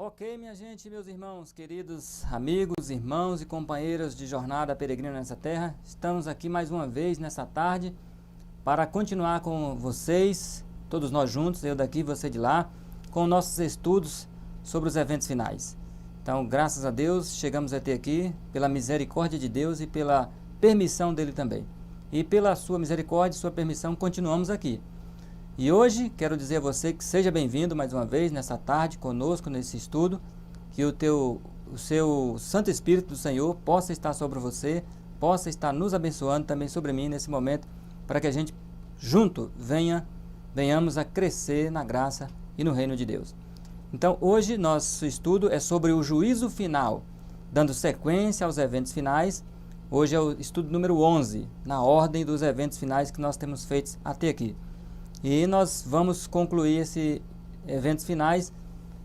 Ok, minha gente, meus irmãos, queridos amigos, irmãos e companheiros de jornada peregrina nessa terra, estamos aqui mais uma vez nessa tarde para continuar com vocês, todos nós juntos, eu daqui, você de lá, com nossos estudos sobre os eventos finais. Então, graças a Deus, chegamos até aqui pela misericórdia de Deus e pela permissão dele também. E pela sua misericórdia e sua permissão, continuamos aqui. E hoje quero dizer a você que seja bem-vindo mais uma vez nessa tarde conosco nesse estudo, que o seu Santo Espírito do Senhor possa estar sobre você, possa estar nos abençoando também sobre mim nesse momento, para que a gente junto venhamos a crescer na graça e no reino de Deus. Então hoje nosso estudo é sobre o juízo final, dando sequência aos eventos finais. Hoje é o estudo número 11, na ordem dos eventos finais que nós temos feito até aqui. E nós vamos concluir esses eventos finais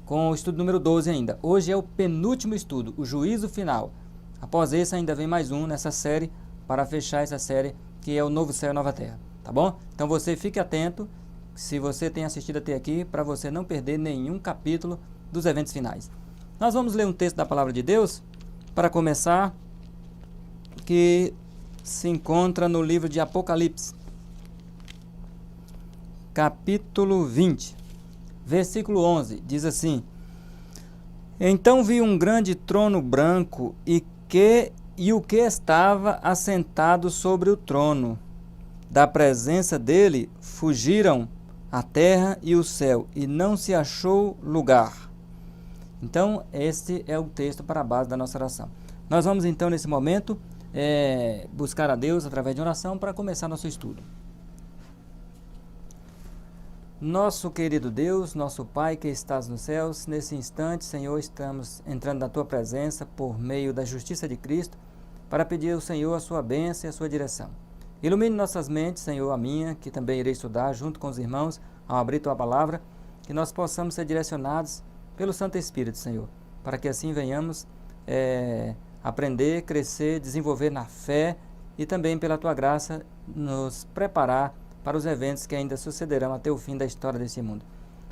com o estudo número 12 ainda. Hoje é o penúltimo estudo, o juízo final. Após esse ainda vem mais um nessa série, para fechar essa série, que é o Novo Céu e Nova Terra. Tá bom? Então você fique atento, se você tem assistido até aqui, para você não perder nenhum capítulo dos eventos finais. Nós vamos ler um texto da Palavra de Deus, para começar, que se encontra no livro de Apocalipse. Capítulo 20, versículo 11, diz assim: Então vi um grande trono branco e o que estava assentado sobre o trono. Da presença dele fugiram a terra e o céu, e não se achou lugar. Então, este é o texto para a base da nossa oração. Nós vamos então, nesse momento, buscar a Deus através de oração para começar nosso estudo. Nosso querido Deus, nosso Pai que estás nos céus, nesse instante, Senhor, estamos entrando na Tua presença por meio da justiça de Cristo para pedir ao Senhor a Sua bênção e a Sua direção. Ilumine nossas mentes, Senhor, a minha, que também irei estudar junto com os irmãos ao abrir Tua palavra, que nós possamos ser direcionados pelo Santo Espírito, Senhor, para que assim venhamos aprender, crescer, desenvolver na fé e também pela Tua graça nos preparar para os eventos que ainda sucederão até o fim da história desse mundo.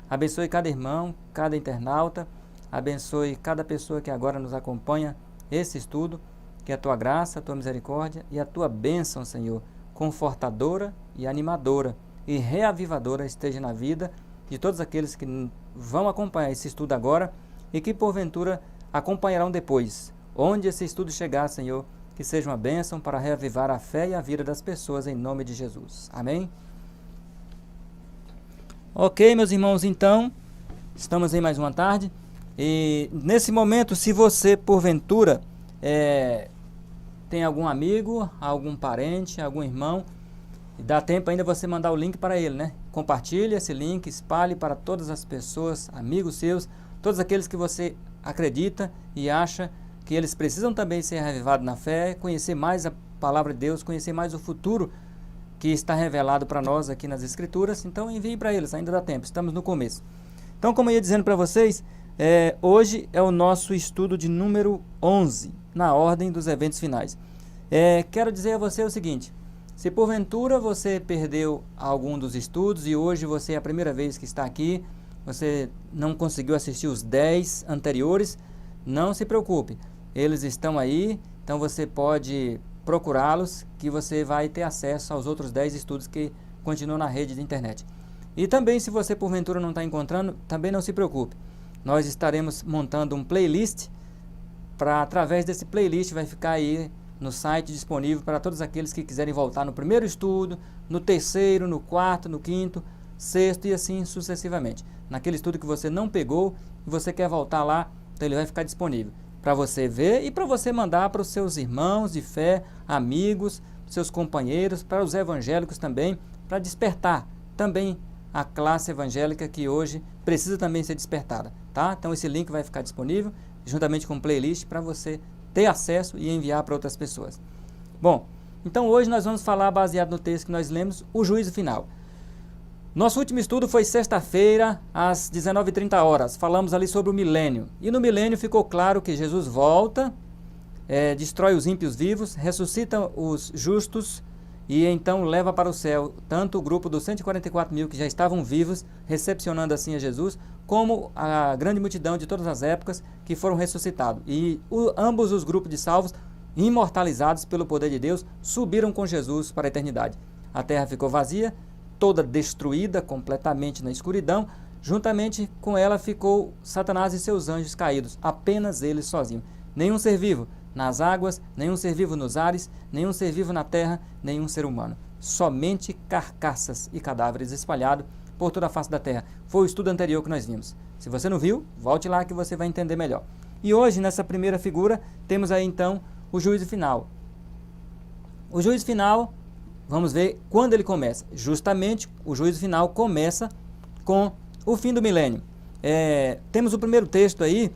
Abençoe cada irmão, cada internauta, abençoe cada pessoa que agora nos acompanha esse estudo, que a Tua graça, a Tua misericórdia e a Tua bênção, Senhor, confortadora e animadora e reavivadora esteja na vida de todos aqueles que vão acompanhar esse estudo agora e que porventura acompanharão depois. Onde esse estudo chegar, Senhor, que seja uma bênção para reavivar a fé e a vida das pessoas em nome de Jesus. Amém? Ok, meus irmãos, então, estamos em mais uma tarde e nesse momento, se você porventura tem algum amigo, algum parente, algum irmão, dá tempo ainda você mandar o link para ele, né? Compartilhe esse link, espalhe para todas as pessoas, amigos seus, todos aqueles que você acredita e acha que eles precisam também ser reavivados na fé, conhecer mais a palavra de Deus, conhecer mais o futuro que está revelado para nós aqui nas Escrituras. Então envie para eles, ainda dá tempo, estamos no começo. Então, como eu ia dizendo para vocês, hoje é o nosso estudo de número 11, na ordem dos eventos finais. Quero dizer a você o seguinte: se porventura você perdeu algum dos estudos e hoje você é a primeira vez que está aqui, você não conseguiu assistir os 10 anteriores, não se preocupe, eles estão aí, então você pode procurá-los, que você vai ter acesso aos outros 10 estudos que continuam na rede de internet. E também, se você porventura não está encontrando, também não se preocupe, nós estaremos montando um playlist, através desse playlist vai ficar aí no site disponível para todos aqueles que quiserem voltar no primeiro estudo, no terceiro, no quarto, no quinto, sexto e assim sucessivamente. Naquele estudo que você não pegou e você quer voltar lá, então ele vai ficar disponível para você ver e para você mandar para os seus irmãos de fé, amigos, seus companheiros, para os evangélicos também, para despertar também a classe evangélica que hoje precisa também ser despertada, tá? Então esse link vai ficar disponível juntamente com o playlist para você ter acesso e enviar para outras pessoas. Bom, então hoje nós vamos falar, baseado no texto que nós lemos, o juízo final. Nosso último estudo foi sexta-feira, às 19h30. Falamos ali sobre o milênio. E no milênio ficou claro que Jesus volta, destrói os ímpios vivos, ressuscita os justos e então leva para o céu tanto o grupo dos 144 mil que já estavam vivos, recepcionando assim a Jesus, como a grande multidão de todas as épocas que foram ressuscitados. E ambos os grupos de salvos, imortalizados pelo poder de Deus, subiram com Jesus para a eternidade. A terra ficou vazia, toda destruída, completamente na escuridão. Juntamente com ela ficou Satanás e seus anjos caídos, apenas eles sozinhos. Nenhum ser vivo nas águas, nenhum ser vivo nos ares, nenhum ser vivo na terra, nenhum ser humano. Somente carcaças e cadáveres espalhados por toda a face da terra. Foi o estudo anterior que nós vimos. Se você não viu, volte lá que você vai entender melhor. E hoje, nessa primeira figura, temos aí então o juízo final. O juízo final, vamos ver quando ele começa. Justamente, o juízo final começa com o fim do milênio. Temos o primeiro texto aí,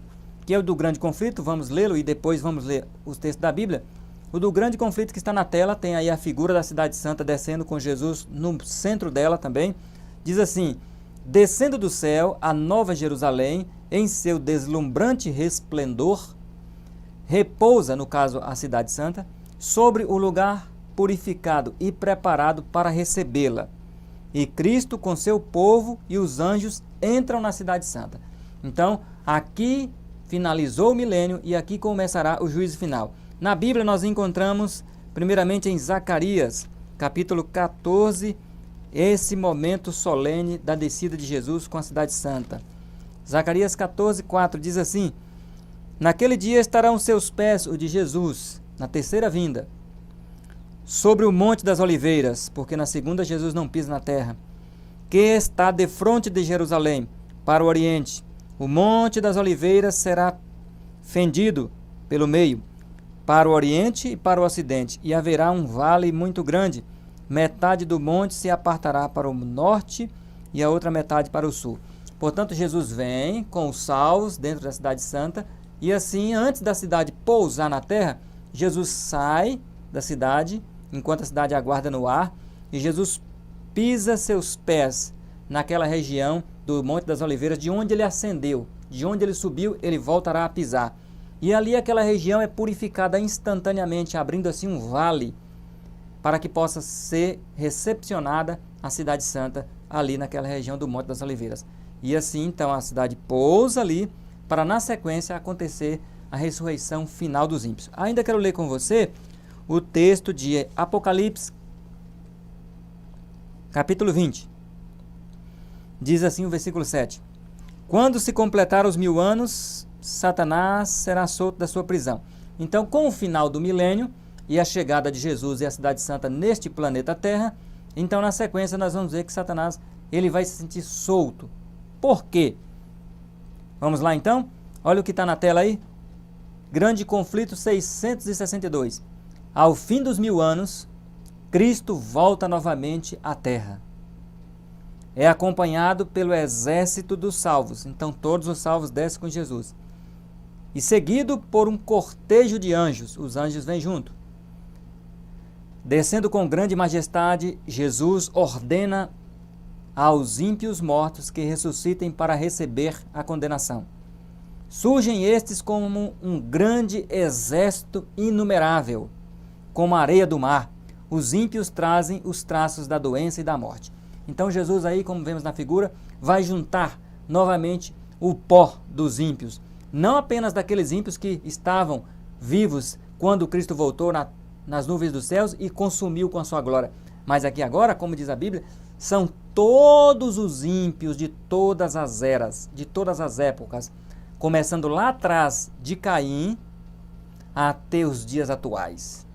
que é o do grande conflito, vamos lê-lo e depois vamos ler os textos da Bíblia. O do grande conflito que está na tela, tem aí a figura da cidade santa descendo com Jesus no centro dela também. Diz assim: descendo do céu a nova Jerusalém, em seu deslumbrante resplendor, repousa, no caso a cidade santa, sobre o lugar purificado e preparado para recebê-la. E Cristo com seu povo e os anjos entram na cidade santa. Então, aqui finalizou o milênio e aqui começará o juízo final. Na Bíblia nós encontramos, primeiramente em Zacarias, capítulo 14, esse momento solene da descida de Jesus com a cidade santa. Zacarias 14, 4 diz assim: naquele dia estarão seus pés, o de Jesus, na terceira vinda, sobre o monte das oliveiras, porque na segunda Jesus não pisa na terra, que está defronte de Jerusalém, para o oriente. O monte das oliveiras será fendido pelo meio, para o oriente e para o ocidente, e haverá um vale muito grande. Metade do monte se apartará para o norte e a outra metade para o sul. Portanto, Jesus vem com os salvos dentro da cidade santa, e assim, antes da cidade pousar na terra, Jesus sai da cidade, enquanto a cidade aguarda no ar, e Jesus pisa seus pés naquela região do Monte das Oliveiras, de onde ele ascendeu, de onde ele subiu, ele voltará a pisar. E ali aquela região é purificada instantaneamente, abrindo assim um vale, para que possa ser recepcionada a cidade santa ali naquela região do Monte das Oliveiras. E assim, então, a cidade pousa ali, para na sequência acontecer a ressurreição final dos ímpios. Ainda quero ler com você o texto de Apocalipse, capítulo 20. Diz assim o versículo 7. Quando se completar os 1000 anos, Satanás será solto da sua prisão. Então, com o final do milênio e a chegada de Jesus e a cidade santa neste planeta Terra, então na sequência nós vamos ver que Satanás ele vai se sentir solto. Por quê? Vamos lá então? Olha o que está na tela aí. Grande conflito 662. Ao fim dos 1000 anos, Cristo volta novamente à Terra. É acompanhado pelo exército dos salvos. Então todos os salvos descem com Jesus. E seguido por um cortejo de anjos. Os anjos vêm junto. Descendo com grande majestade, Jesus ordena aos ímpios mortos que ressuscitem para receber a condenação. Surgem estes como um grande exército inumerável, como a areia do mar. Os ímpios trazem os traços da doença e da morte. Então Jesus aí, como vemos na figura, vai juntar novamente o pó dos ímpios. Não apenas daqueles ímpios que estavam vivos quando Cristo voltou nas nuvens dos céus e consumiu com a sua glória. Mas aqui agora, como diz a Bíblia, são todos os ímpios de todas as eras, de todas as épocas, começando lá atrás de Caim até os dias atuais,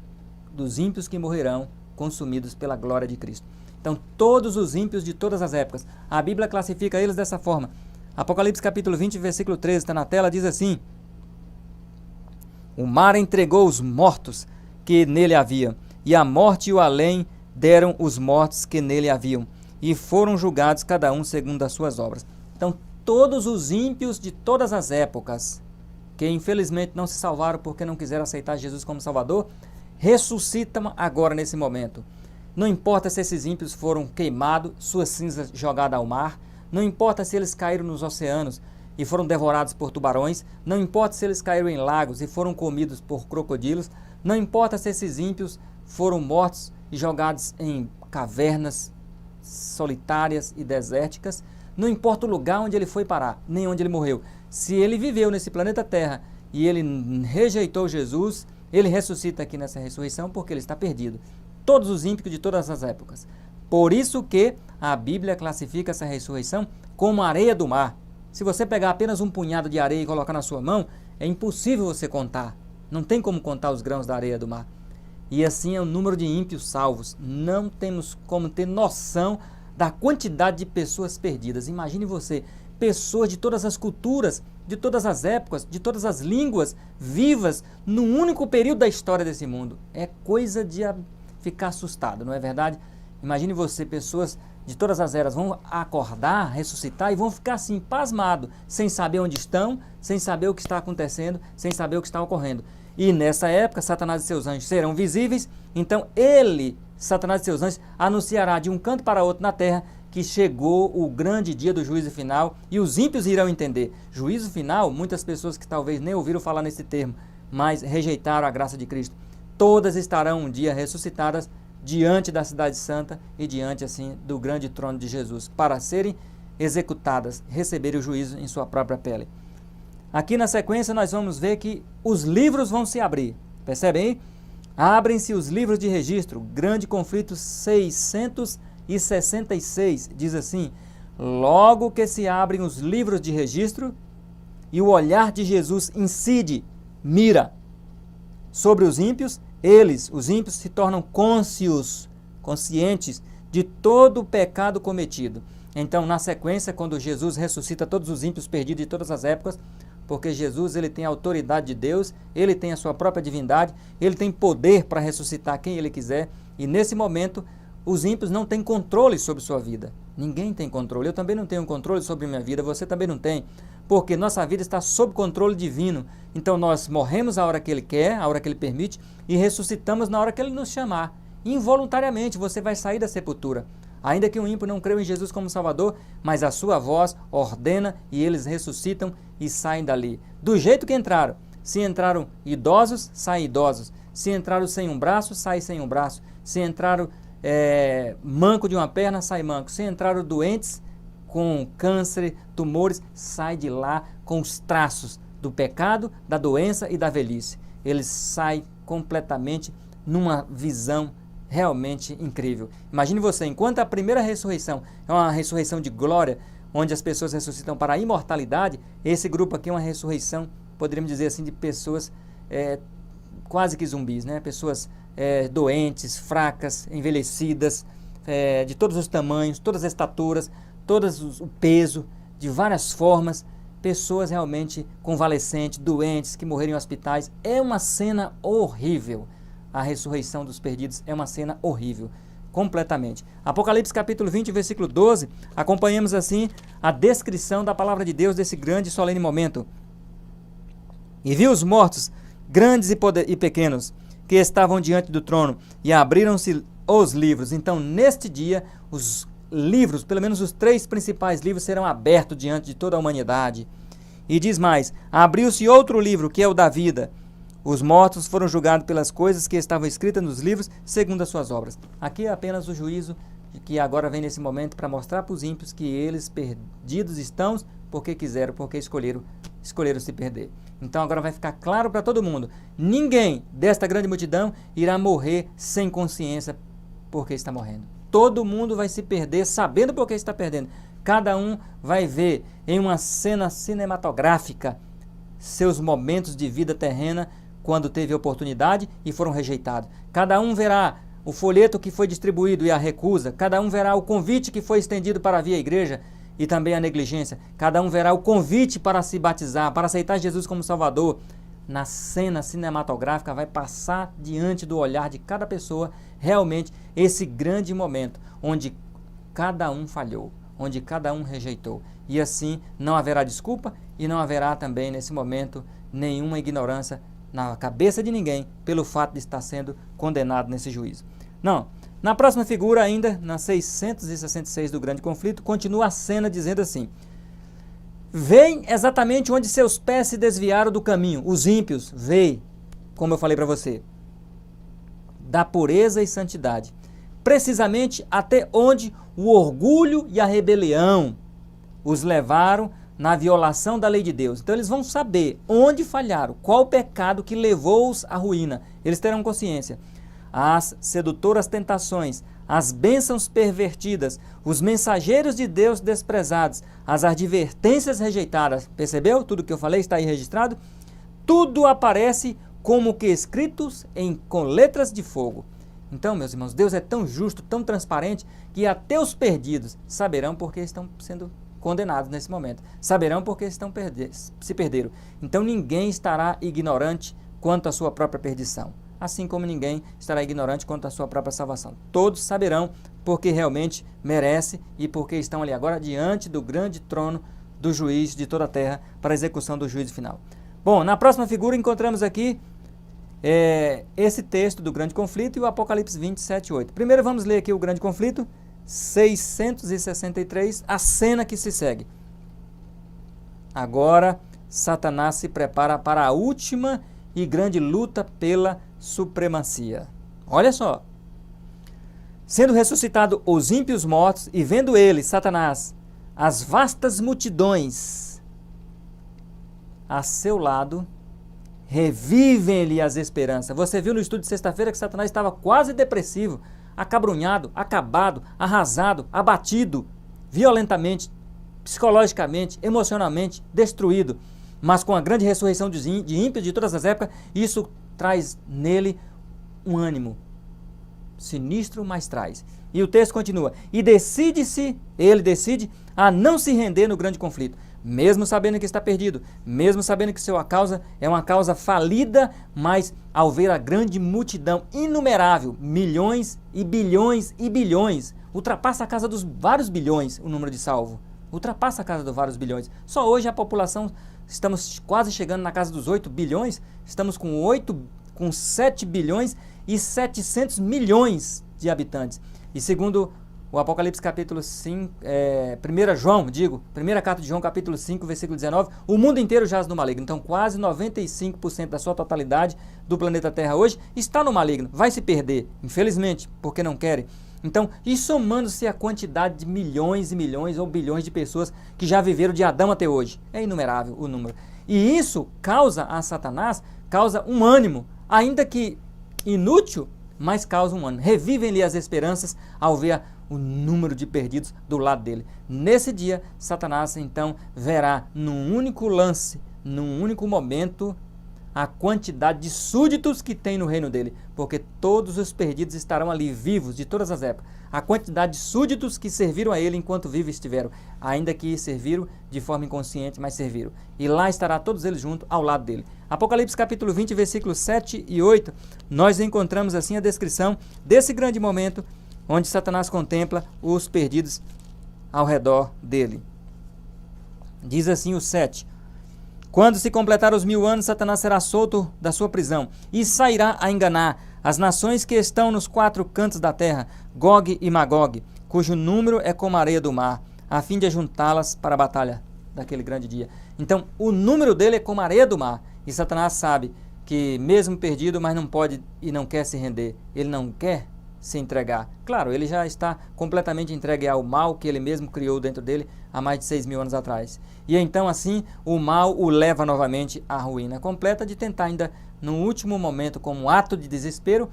dos ímpios que morrerão consumidos pela glória de Cristo. Então, todos os ímpios de todas as épocas. A Bíblia classifica eles dessa forma. Apocalipse capítulo 20, versículo 13, está na tela, diz assim: o mar entregou os mortos que nele haviam, e a morte e o além deram os mortos que nele haviam, e foram julgados cada um segundo as suas obras. Então, todos os ímpios de todas as épocas, que infelizmente não se salvaram porque não quiseram aceitar Jesus como Salvador, ressuscitam agora nesse momento. Não importa se esses ímpios foram queimados, suas cinzas jogadas ao mar, não importa se eles caíram nos oceanos e foram devorados por tubarões, não importa se eles caíram em lagos e foram comidos por crocodilos, não importa se esses ímpios foram mortos e jogados em cavernas solitárias e desérticas, não importa o lugar onde ele foi parar, nem onde ele morreu. Se ele viveu nesse planeta Terra e ele rejeitou Jesus, ele ressuscita aqui nessa ressurreição porque ele está perdido. Todos os ímpios de todas as épocas. Por isso que a Bíblia classifica essa ressurreição como areia do mar. Se você pegar apenas um punhado de areia e colocar na sua mão, é impossível você contar. Não tem como contar os grãos da areia do mar. E assim é o número de ímpios salvos. Não temos como ter noção da quantidade de pessoas perdidas. Imagine você, pessoas de todas as culturas, de todas as épocas, de todas as línguas, vivas, num único período da história desse mundo. É coisa de ficar assustado, não é verdade? Imagine você, pessoas de todas as eras vão acordar, ressuscitar e vão ficar assim, pasmados, sem saber onde estão, sem saber o que está acontecendo, sem saber o que está ocorrendo. E nessa época, Satanás e seus anjos serão visíveis, então ele, Satanás e seus anjos, anunciará de um canto para outro na terra que chegou o grande dia do juízo final e os ímpios irão entender. Juízo final, muitas pessoas que talvez nem ouviram falar nesse termo, mas rejeitaram a graça de Cristo. Todas estarão um dia ressuscitadas diante da cidade santa e diante assim do grande trono de Jesus, para serem executadas, receberem o juízo em sua própria pele. Aqui na sequência nós vamos ver que os livros vão se abrir. Percebem aí? Abrem-se os livros de registro. Grande conflito 666 diz assim: logo que se abrem os livros de registro e o olhar de Jesus incide, mira sobre os ímpios, eles, os ímpios, se tornam conscientes de todo o pecado cometido. Então, na sequência, quando Jesus ressuscita todos os ímpios perdidos de todas as épocas, porque Jesus ele tem a autoridade de Deus, ele tem a sua própria divindade, ele tem poder para ressuscitar quem ele quiser, e nesse momento os ímpios não têm controle sobre sua vida. Ninguém tem controle. Eu também não tenho controle sobre minha vida, você também não tem, porque nossa vida está sob controle divino. Então nós morremos a hora que ele quer, a hora que ele permite, e ressuscitamos na hora que ele nos chamar. Involuntariamente você vai sair da sepultura. Ainda que o ímpio não creu em Jesus como Salvador, mas a sua voz ordena e eles ressuscitam e saem dali. Do jeito que entraram. Se entraram idosos, saem idosos. Se entraram sem um braço, saem sem um braço. Se entraram manco de uma perna, sai manco. Se entraram doentes com câncer, tumores, sai de lá com os traços do pecado, da doença e da velhice. Eles saem completamente numa visão realmente incrível. Imagine você, enquanto a primeira ressurreição é uma ressurreição de glória, onde as pessoas ressuscitam para a imortalidade, esse grupo aqui é uma ressurreição, poderíamos dizer assim, de pessoas quase que zumbis, né? Pessoas doentes, fracas, envelhecidas, de todos os tamanhos, todas as estaturas, o peso, de várias formas, pessoas realmente convalescentes, doentes, que morreram em hospitais. É uma cena horrível. A ressurreição dos perdidos é uma cena horrível, completamente. Apocalipse capítulo 20, versículo 12, acompanhamos assim a descrição da palavra de Deus desse grande e solene momento. E vi os mortos, grandes e pequenos, que estavam diante do trono, e abriram-se os livros. Então, neste dia, os livros, pelo menos os 3 principais livros, serão abertos diante de toda a humanidade. E diz mais: abriu-se outro livro, que é o da vida. Os mortos foram julgados pelas coisas que estavam escritas nos livros, segundo as suas obras. Aqui é apenas o juízo que agora vem nesse momento para mostrar para os ímpios que eles perdidos estão porque quiseram, porque escolheram se perder. Então agora vai ficar claro para todo mundo: ninguém desta grande multidão irá morrer sem consciência porque está morrendo. Todo mundo vai se perder sabendo porque está perdendo. Cada um vai ver em uma cena cinematográfica seus momentos de vida terrena quando teve oportunidade e foram rejeitados. Cada um verá o folheto que foi distribuído e a recusa. Cada um verá o convite que foi estendido para vir à igreja e também a negligência. Cada um verá o convite para se batizar, para aceitar Jesus como Salvador. Na cena cinematográfica vai passar diante do olhar de cada pessoa realmente esse grande momento onde cada um falhou, onde cada um rejeitou. E assim não haverá desculpa e não haverá também nesse momento nenhuma ignorância na cabeça de ninguém pelo fato de estar sendo condenado nesse juízo. Não. Na próxima figura ainda, na 666 do grande conflito, continua a cena dizendo assim: veem exatamente onde seus pés se desviaram do caminho. Os ímpios veem, como eu falei para você, da pureza e santidade. Precisamente até onde o orgulho e a rebelião os levaram na violação da lei de Deus. Então eles vão saber onde falharam, qual o pecado que levou-os à ruína. Eles terão consciência. As sedutoras tentações, as bênçãos pervertidas, os mensageiros de Deus desprezados, as advertências rejeitadas. Percebeu? Tudo que eu falei está aí registrado. Tudo aparece como que escritos com letras de fogo. Então, meus irmãos, Deus é tão justo, tão transparente, que até os perdidos saberão porque estão sendo condenados nesse momento. Saberão porque se perderam. Então, ninguém estará ignorante quanto à sua própria perdição. Assim como ninguém estará ignorante quanto à sua própria salvação. Todos saberão porque realmente merece e porque estão ali agora diante do grande trono do juiz de toda a terra para a execução do juízo final. Bom, na próxima figura encontramos aqui esse texto do grande conflito e o Apocalipse 27:8. Primeiro vamos ler aqui o grande conflito, 663, a cena que se segue. Agora Satanás se prepara para a última e grande luta pela supremacia. Olha só. Sendo ressuscitado os ímpios mortos e vendo ele, Satanás, as vastas multidões a seu lado, revivem-lhe as esperanças. Você viu no estudo de sexta-feira que Satanás estava quase depressivo, acabrunhado, acabado, arrasado, abatido, violentamente, psicologicamente, emocionalmente, destruído. Mas com a grande ressurreição de ímpios de todas as épocas, isso traz nele um ânimo sinistro, mas traz. E o texto continua. E ele decide a não se render no grande conflito, mesmo sabendo que está perdido, mesmo sabendo que sua causa é uma causa falida, mas ao ver a grande multidão inumerável, milhões e bilhões, ultrapassa a casa dos vários bilhões o número de salvo, ultrapassa a casa dos vários bilhões. Só hoje a população, estamos quase chegando na casa dos 8 bilhões, estamos com 7 bilhões e 700 milhões de habitantes. E segundo o Apocalipse capítulo 5, 1 João, primeira carta de João capítulo 5, versículo 19, o mundo inteiro jaz no maligno. Então quase 95% da sua totalidade do planeta Terra hoje está no maligno. Vai se perder, infelizmente, porque não querem. Então, e somando-se a quantidade de milhões e milhões ou bilhões de pessoas que já viveram de Adão até hoje. É inumerável o número. E isso causa a Satanás, causa um ânimo, ainda que inútil, mas causa um ânimo. Revivem-lhe as esperanças ao ver o número de perdidos do lado dele. Nesse dia, Satanás então verá num único lance, num único momento, a quantidade de súditos que tem no reino dele, porque todos os perdidos estarão ali vivos de todas as épocas. A quantidade de súditos que serviram a ele enquanto vivos estiveram, ainda que serviram de forma inconsciente, mas serviram. E lá estará todos eles juntos ao lado dele. Apocalipse capítulo 20, versículos 7 e 8, nós encontramos assim a descrição desse grande momento onde Satanás contempla os perdidos ao redor dele. Diz assim o 7. Quando se completar os 1000 anos, Satanás será solto da sua prisão e sairá a enganar as nações que estão nos 4 cantos da terra, Gog e Magog, cujo número é como a areia do mar, a fim de ajuntá-las para a batalha daquele grande dia. Então, o número dele é como a areia do mar, e Satanás sabe que mesmo perdido, mas não pode e não quer se render, ele não quer se entregar. Claro, ele já está completamente entregue ao mal que ele mesmo criou dentro dele há mais de 6.000 anos atrás. E então assim o mal o leva novamente à ruína completa de tentar ainda no último momento, como um ato de desespero,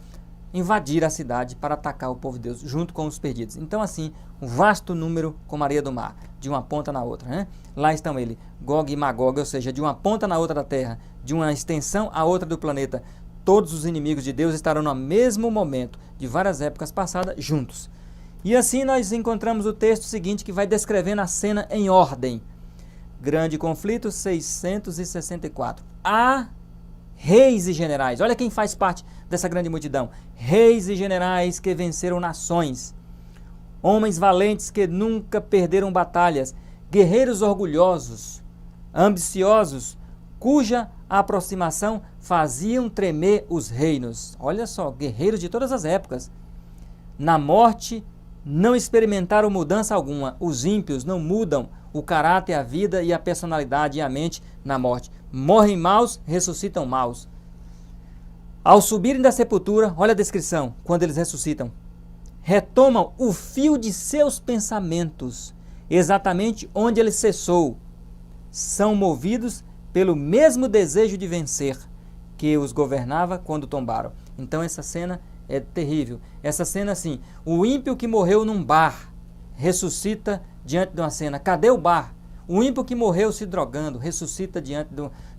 invadir a cidade para atacar o povo de Deus junto com os perdidos. Então assim, um vasto número como a areia do mar, de uma ponta na outra, né? Lá estão ele, Gog e Magog, ou seja, de uma ponta na outra da terra, de uma extensão à outra do planeta. Todos os inimigos de Deus estarão no mesmo momento, de várias épocas passadas, juntos. E assim nós encontramos o texto seguinte que vai descrevendo a cena em ordem. Grande conflito, 664. Há reis e generais. Olha quem faz parte dessa grande multidão. Reis e generais que venceram nações. Homens valentes que nunca perderam batalhas. Guerreiros orgulhosos, ambiciosos, cuja aproximação faziam tremer os reinos. Olha só, guerreiros de todas as épocas. Na morte não experimentaram mudança alguma. Os ímpios não mudam o caráter, a vida e a personalidade e a mente na morte. Morrem maus, ressuscitam maus. Ao subirem da sepultura, olha a descrição, quando eles ressuscitam. Retomam o fio de seus pensamentos exatamente onde ele cessou. São movidos pelo mesmo desejo de vencer que os governava quando tombaram. Então essa cena é terrível. Essa cena assim, o ímpio que morreu num bar ressuscita diante de uma cena. Cadê o bar? O ímpio que morreu se drogando ressuscita diante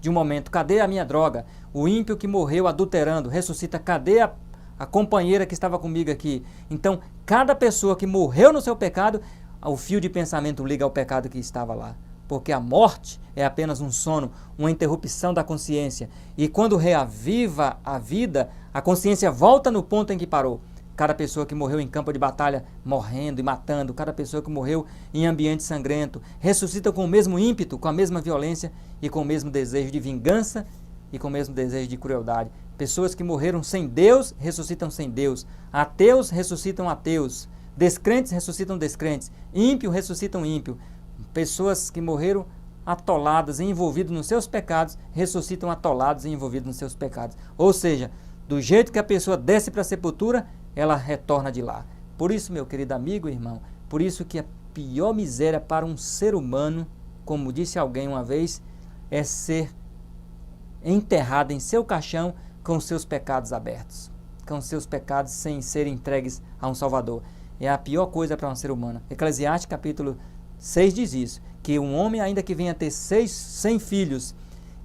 de um momento. Cadê a minha droga? O ímpio que morreu adulterando ressuscita. Cadê a companheira que estava comigo aqui? Então, cada pessoa que morreu no seu pecado, o fio de pensamento liga ao pecado que estava lá. Porque a morte é apenas um sono, uma interrupção da consciência. E quando reaviva a vida, a consciência volta no ponto em que parou. Cada pessoa que morreu em campo de batalha, morrendo e matando, cada pessoa que morreu em ambiente sangrento, ressuscita com o mesmo ímpeto, com a mesma violência e com o mesmo desejo de vingança e com o mesmo desejo de crueldade. Pessoas que morreram sem Deus, ressuscitam sem Deus. Ateus ressuscitam ateus. Descrentes ressuscitam descrentes. Ímpios ressuscitam ímpio. Pessoas que morreram atoladas e envolvidas nos seus pecados, ressuscitam atolados e envolvidos nos seus pecados. Ou seja, do jeito que a pessoa desce para a sepultura, ela retorna de lá. Por isso, meu querido amigo e irmão, por isso que a pior miséria para um ser humano, como disse alguém uma vez, é ser enterrado em seu caixão com seus pecados abertos, com seus pecados sem serem entregues a um Salvador. É a pior coisa para um ser humano. Eclesiastes capítulo 6 diz isso, que um homem, ainda que venha ter 100 filhos,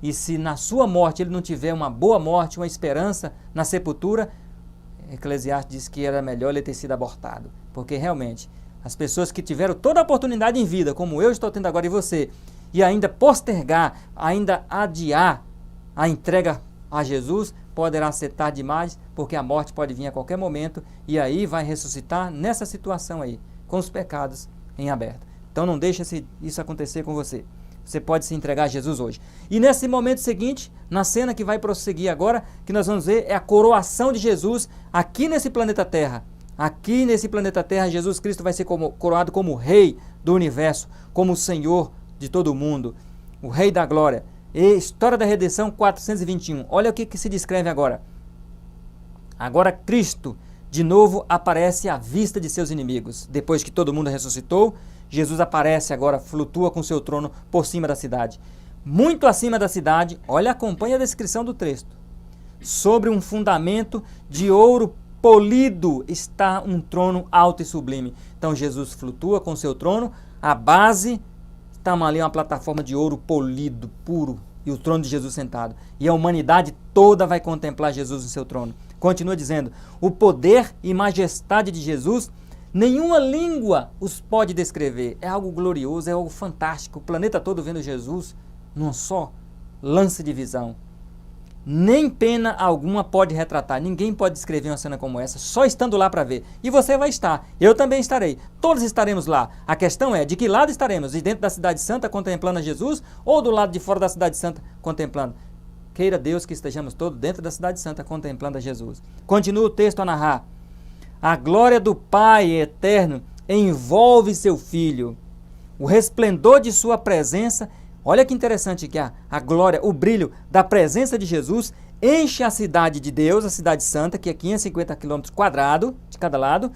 e se na sua morte ele não tiver uma boa morte, uma esperança na sepultura, Eclesiastes diz que era melhor ele ter sido abortado. Porque realmente, as pessoas que tiveram toda a oportunidade em vida, como eu estou tendo agora e você, e ainda postergar, ainda adiar a entrega a Jesus, poderá ser tarde demais, porque a morte pode vir a qualquer momento, e aí vai ressuscitar nessa situação aí, com os pecados em aberto. Então não deixe isso acontecer com você. Você pode se entregar a Jesus hoje. E nesse momento seguinte, na cena que vai prosseguir agora, que nós vamos ver é a coroação de Jesus aqui nesse planeta Terra. Aqui nesse planeta Terra, Jesus Cristo vai ser coroado como Rei do Universo, como o Senhor de todo o mundo, o Rei da Glória. E História da Redenção 421. Olha o que se descreve agora. Agora Cristo, de novo, aparece à vista de seus inimigos. Depois que todo mundo ressuscitou, Jesus aparece agora, flutua com seu trono por cima da cidade. Muito acima da cidade, olha, acompanha a descrição do texto. Sobre um fundamento de ouro polido está um trono alto e sublime. Então Jesus flutua com seu trono, a base está ali uma plataforma de ouro polido, puro, e o trono de Jesus sentado. E a humanidade toda vai contemplar Jesus em seu trono. Continua dizendo, o poder e majestade de Jesus, nenhuma língua os pode descrever. É algo glorioso, é algo fantástico. O planeta todo vendo Jesus num só lance de visão. Nem pena alguma pode retratar. Ninguém pode descrever uma cena como essa, só estando lá para ver. E você vai estar. Eu também estarei. Todos estaremos lá. A questão é, de que lado estaremos? De dentro da Cidade Santa contemplando a Jesus ou do lado de fora da Cidade Santa contemplando? Queira Deus que estejamos todos dentro da Cidade Santa contemplando a Jesus. Continua o texto a narrar. A glória do Pai eterno envolve seu Filho. O resplendor de sua presença, olha que interessante que a glória, o brilho da presença de Jesus enche a cidade de Deus, a cidade santa, que é 550 km² de cada lado,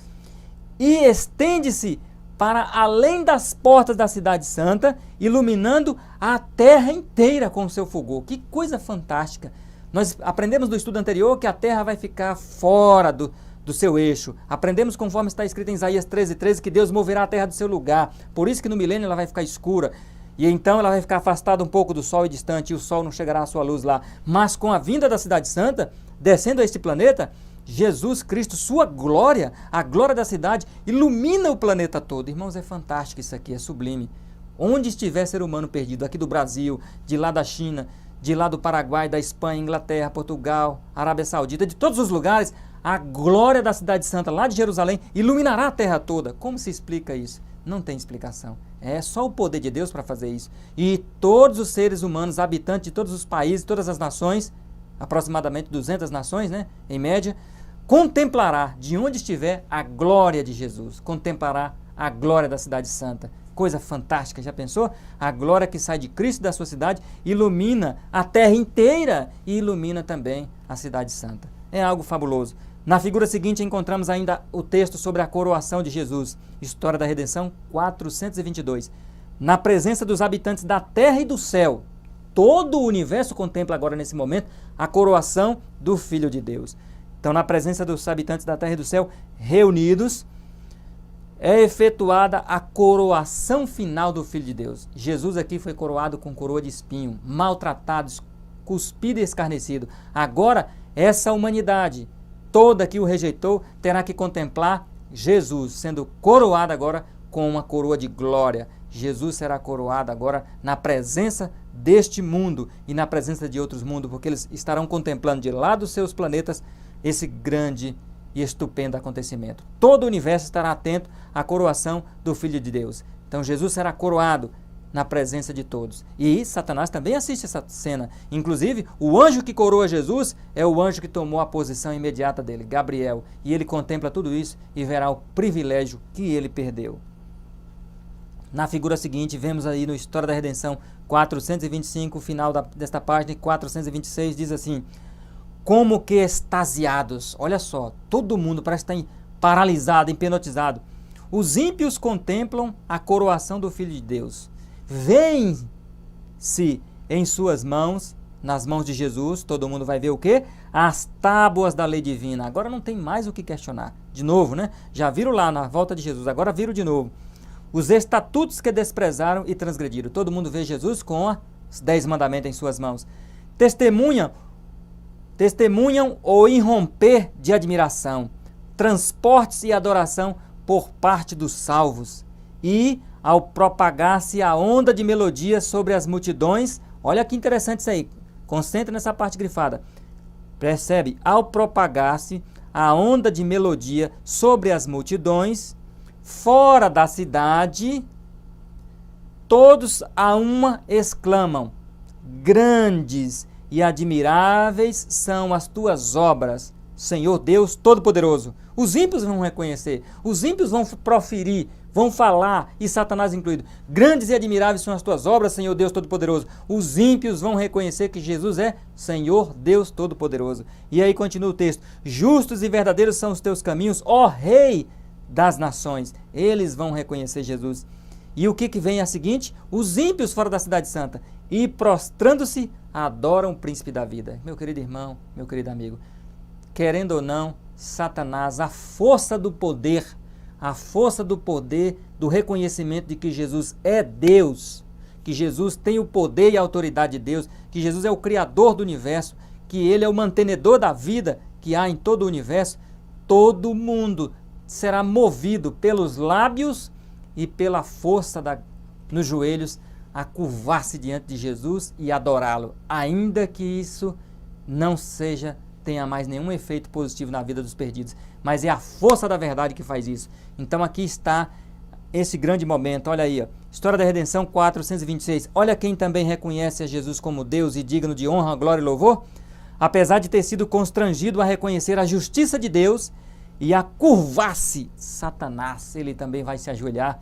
e estende-se para além das portas da cidade santa, iluminando a terra inteira com seu fulgor. Que coisa fantástica! Nós aprendemos no estudo anterior que a terra vai ficar fora do seu eixo. Aprendemos conforme está escrito em Isaías 13:13 que Deus moverá a terra do seu lugar. Por isso que no milênio ela vai ficar escura. E então ela vai ficar afastada um pouco do sol e distante, e o sol não chegará à sua luz lá. Mas com a vinda da cidade santa, descendo a este planeta, Jesus Cristo, sua glória, a glória da cidade, ilumina o planeta todo. Irmãos, é fantástico isso aqui, é sublime. Onde estiver ser humano perdido, aqui do Brasil, de lá da China, de lá do Paraguai, da Espanha, Inglaterra, Portugal, Arábia Saudita, de todos os lugares, a glória da cidade santa lá de Jerusalém iluminará a terra toda. Como se explica isso? Não tem explicação. É só o poder de Deus para fazer isso. E todos os seres humanos, habitantes de todos os países, todas as nações, aproximadamente 200 nações, né, em média, contemplará de onde estiver a glória de Jesus. Contemplará a glória da cidade santa. Coisa fantástica, já pensou? A glória que sai de Cristo da sua cidade ilumina a terra inteira e ilumina também a cidade santa. É algo fabuloso. Na figura seguinte encontramos ainda o texto sobre a coroação de Jesus, História da Redenção 422. Na presença dos habitantes da terra e do céu, todo o universo contempla agora nesse momento a coroação do Filho de Deus. Então, na presença dos habitantes da terra e do céu reunidos, é efetuada a coroação final do Filho de Deus. Jesus aqui foi coroado com coroa de espinho, maltratado, cuspido e escarnecido. Agora, essa humanidade toda que o rejeitou terá que contemplar Jesus, sendo coroado agora com uma coroa de glória. Jesus será coroado agora na presença deste mundo e na presença de outros mundos, porque eles estarão contemplando de lá dos seus planetas esse grande e estupendo acontecimento. Todo o universo estará atento à coroação do Filho de Deus. Então Jesus será coroado na presença de todos. E Satanás também assiste essa cena. Inclusive, o anjo que coroa Jesus é o anjo que tomou a posição imediata dele, Gabriel. E ele contempla tudo isso e verá o privilégio que ele perdeu. Na figura seguinte, vemos aí no História da Redenção 425, final desta página, 426, diz assim: como que extasiados, olha só, todo mundo parece estar paralisado, hipnotizado. Os ímpios contemplam a coroação do Filho de Deus. Vêem-se em suas mãos, nas mãos de Jesus, todo mundo vai ver o quê? As tábuas da lei divina. Agora não tem mais o que questionar. De novo, né? Já viram lá na volta de Jesus, agora viram de novo. Os estatutos que desprezaram e transgrediram. Todo mundo vê Jesus com os 10 mandamentos em suas mãos. Testemunham o irromper de admiração, transportes e adoração por parte dos salvos. E, ao propagar-se a onda de melodia sobre as multidões, olha que interessante isso aí, concentra nessa parte grifada. Percebe? Ao propagar-se a onda de melodia sobre as multidões, fora da cidade, todos a uma exclamam: grandes e admiráveis são as tuas obras, Senhor Deus Todo-Poderoso. Os ímpios vão reconhecer, os ímpios vão proferir, vão falar, e Satanás incluído: grandes e admiráveis são as tuas obras, Senhor Deus Todo-Poderoso. Os ímpios vão reconhecer que Jesus é Senhor Deus Todo-Poderoso. E aí continua o texto: justos e verdadeiros são os teus caminhos, ó Rei das nações. Eles vão reconhecer Jesus. E o que vem a seguinte? Os ímpios fora da cidade santa, e prostrando-se, adoram o príncipe da vida. Meu querido irmão, meu querido amigo, querendo ou não, Satanás, a força do poder, do reconhecimento de que Jesus é Deus, que Jesus tem o poder e a autoridade de Deus, que Jesus é o Criador do universo, que Ele é o mantenedor da vida que há em todo o universo, todo mundo será movido pelos lábios e pela força nos joelhos a curvar-se diante de Jesus e adorá-lo, ainda que isso não tenha mais nenhum efeito positivo na vida dos perdidos, mas é a força da verdade que faz isso. Então aqui está esse grande momento, olha aí, ó, História da Redenção 426, olha quem também reconhece a Jesus como Deus e digno de honra, glória e louvor, apesar de ter sido constrangido a reconhecer a justiça de Deus e a curvar-se, Satanás, ele também vai se ajoelhar,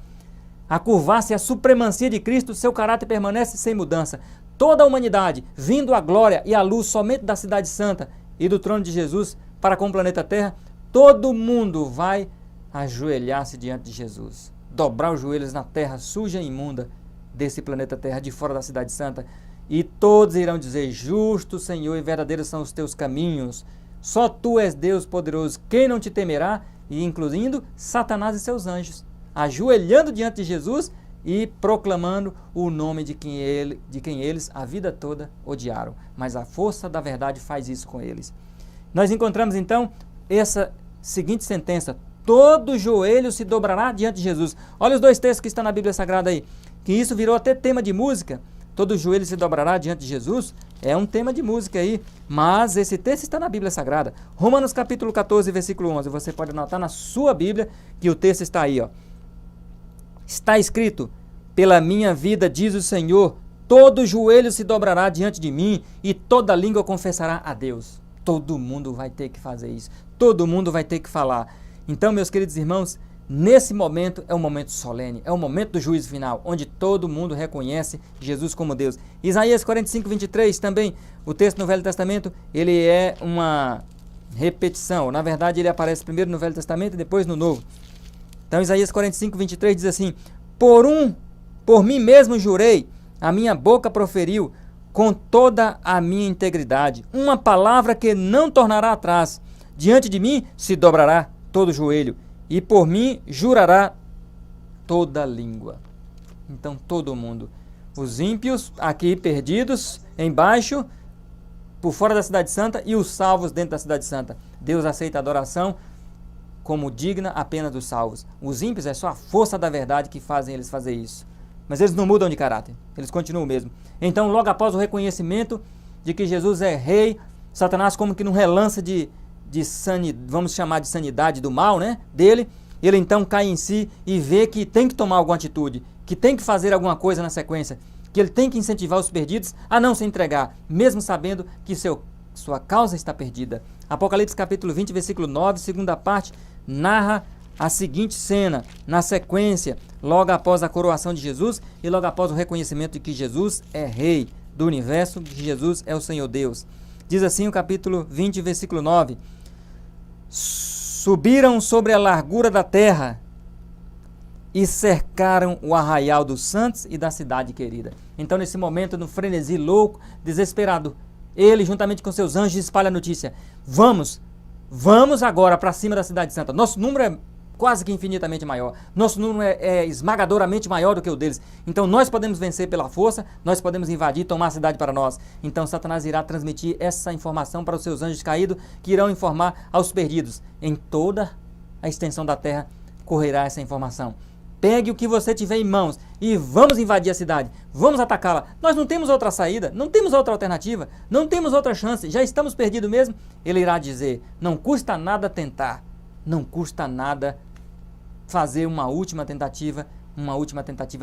a curvar-se a supremacia de Cristo, seu caráter permanece sem mudança. Toda a humanidade, vindo a glória e a luz somente da cidade santa e do trono de Jesus para com o planeta Terra, todo mundo vai ajoelhar-se diante de Jesus, dobrar os joelhos na terra suja e imunda desse planeta Terra, de fora da cidade santa, e todos irão dizer: justo, Senhor, e verdadeiros são os teus caminhos. Só tu és Deus poderoso, quem não te temerá? E incluindo Satanás e seus anjos, ajoelhando diante de Jesus e proclamando o nome de quem eles a vida toda odiaram. Mas a força da verdade faz isso com eles. Nós encontramos então essa seguinte sentença: todo joelho se dobrará diante de Jesus. Olha os dois textos que estão na Bíblia Sagrada aí, que isso virou até tema de música. Todo joelho se dobrará diante de Jesus, é um tema de música aí, mas esse texto está na Bíblia Sagrada. Romanos capítulo 14, versículo 11, você pode anotar na sua Bíblia que o texto está aí, ó. Está escrito: pela minha vida, diz o Senhor, todo joelho se dobrará diante de mim e toda língua confessará a Deus. Todo mundo vai ter que fazer isso, todo mundo vai ter que falar. Então, meus queridos irmãos, nesse momento é um momento solene, é o momento do juízo final, onde todo mundo reconhece Jesus como Deus. Isaías 45, 23 também, o texto no Velho Testamento, ele é repetição. Na verdade, ele aparece primeiro no Velho Testamento e depois no Novo. Então, Isaías 45, 23 diz assim: por mim mesmo jurei, a minha boca proferiu com toda a minha integridade uma palavra que não tornará atrás. Diante de mim se dobrará todo joelho, e por mim jurará toda língua. Então, todo mundo. Os ímpios aqui perdidos, embaixo, por fora da cidade santa, e os salvos dentro da cidade santa. Deus aceita a adoração como digna apenas dos salvos. Os ímpios é só a força da verdade que fazem eles fazer isso. Mas eles não mudam de caráter, eles continuam o mesmo. Então, logo após o reconhecimento de que Jesus é rei, Satanás, como que num relance vamos chamar de sanidade do mal, né, dele, ele então cai em si e vê que tem que tomar alguma atitude, que tem que fazer alguma coisa na sequência, que ele tem que incentivar os perdidos a não se entregar, mesmo sabendo que sua causa está perdida. Apocalipse capítulo 20, versículo 9, segunda parte, narra a seguinte cena, na sequência, logo após a coroação de Jesus e logo após o reconhecimento de que Jesus é rei do universo, que Jesus é o Senhor Deus. Diz assim o capítulo 20, versículo 9: subiram sobre a largura da terra e cercaram o arraial dos santos e da cidade querida. Então, nesse momento, no frenesi louco, desesperado, ele, juntamente com seus anjos, espalha a notícia: vamos agora para cima da cidade santa. Nosso número é quase que infinitamente maior. Nosso número é esmagadoramente maior do que o deles. Então, nós podemos vencer pela força, nós podemos invadir, tomar a cidade para nós. Então, Satanás irá transmitir essa informação para os seus anjos caídos, que irão informar aos perdidos. Em toda a extensão da terra correrá essa informação. Pegue o que você tiver em mãos e vamos invadir a cidade, vamos atacá-la. Nós não temos outra saída, não temos outra alternativa, não temos outra chance, já estamos perdidos mesmo. Ele irá dizer: não custa nada tentar, não custa nada fazer uma última tentativa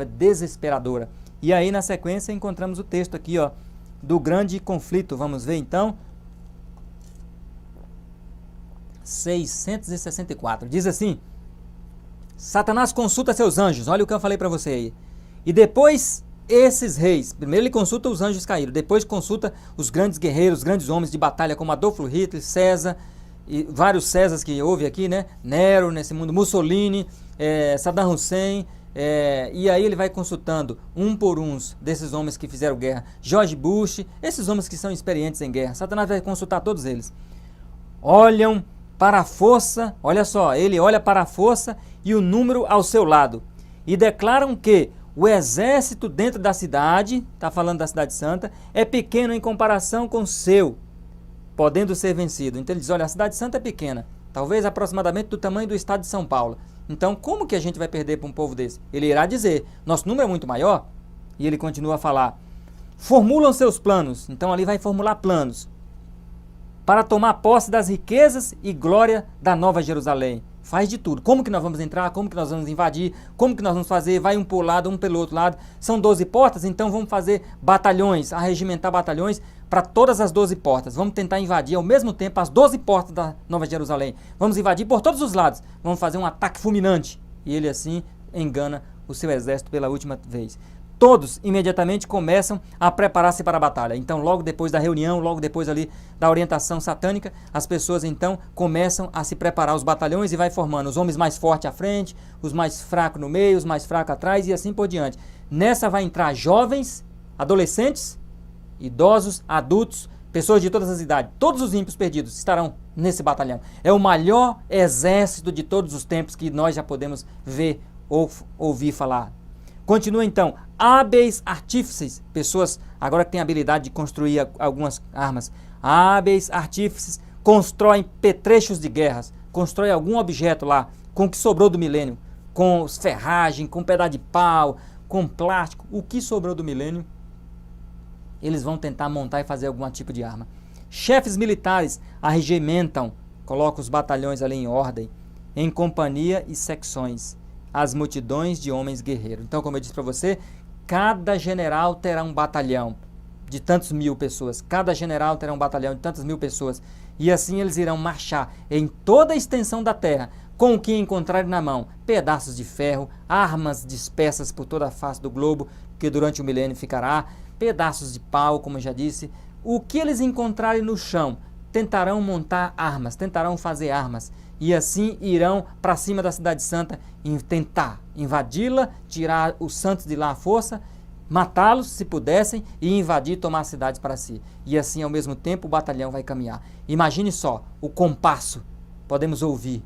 desesperadora. E aí, na sequência, encontramos o texto aqui, ó, do grande conflito. Vamos ver então. 664. Diz assim: Satanás consulta seus anjos. Olha o que eu falei para você aí. E depois esses reis, primeiro ele consulta os anjos caídos, depois consulta os grandes guerreiros, os grandes homens de batalha como Adolfo Hitler, César, e vários Césares que houve aqui, né? Nero nesse mundo, Mussolini, Saddam Hussein, e aí ele vai consultando um por uns desses homens que fizeram guerra. George Bush, esses homens que são experientes em guerra. Satanás vai consultar todos eles. Olham para a força, olha só, ele olha para a força e o número ao seu lado, e declaram que o exército dentro da cidade, está falando da cidade santa, é pequeno em comparação com o seu, podendo ser vencido. Então ele diz: olha, a cidade santa é pequena, talvez aproximadamente do tamanho do estado de São Paulo. Então como que a gente vai perder para um povo desse? Ele irá dizer: nosso número é muito maior. E ele continua a falar: formulam seus planos. Então ali vai formular planos para tomar posse das riquezas e glória da Nova Jerusalém. Faz de tudo. Como que nós vamos entrar? Como que nós vamos invadir? Como que nós vamos fazer? Vai um por lado, um pelo outro lado. São 12 portas, então vamos fazer batalhões, arregimentar batalhões para todas as 12 portas. Vamos tentar invadir ao mesmo tempo as 12 portas da Nova Jerusalém. Vamos invadir por todos os lados. Vamos fazer um ataque fulminante. E ele assim engana o seu exército pela última vez. Todos imediatamente começam a preparar-se para a batalha. Então, logo depois da reunião, logo depois ali da orientação satânica, as pessoas então começam a se preparar os batalhões e vai formando os homens mais fortes à frente, os mais fracos no meio, os mais fracos atrás e assim por diante. Nessa vai entrar jovens, adolescentes, idosos, adultos, pessoas de todas as idades. Todos os ímpios perdidos estarão nesse batalhão. É o maior exército de todos os tempos que nós já podemos ver ou ouvir falar. Continua então: hábeis artífices, pessoas agora que têm a habilidade de construir algumas armas. Hábeis artífices constroem petrechos de guerras, constroem algum objeto lá, com o que sobrou do milênio, com ferragem, com pedaço de pau, com plástico, o que sobrou do milênio, eles vão tentar montar e fazer algum tipo de arma. Chefes militares arregimentam, colocam os batalhões ali em ordem, em companhia e secções, as multidões de homens guerreiros. Então, como eu disse para você, cada general terá um batalhão de tantos mil pessoas. Cada general terá um batalhão de tantas mil pessoas. E assim eles irão marchar em toda a extensão da terra, com o que encontrarem na mão: pedaços de ferro, armas dispersas por toda a face do globo, que durante o milênio ficará, pedaços de pau, como eu já disse, o que eles encontrarem no chão, tentarão montar armas, tentarão fazer armas, e assim irão para cima da Cidade Santa e tentar invadi-la, tirar os santos de lá à força, matá-los se pudessem e invadir e tomar a cidade para si. E assim, ao mesmo tempo, o batalhão vai caminhar. Imagine só, o compasso, podemos ouvir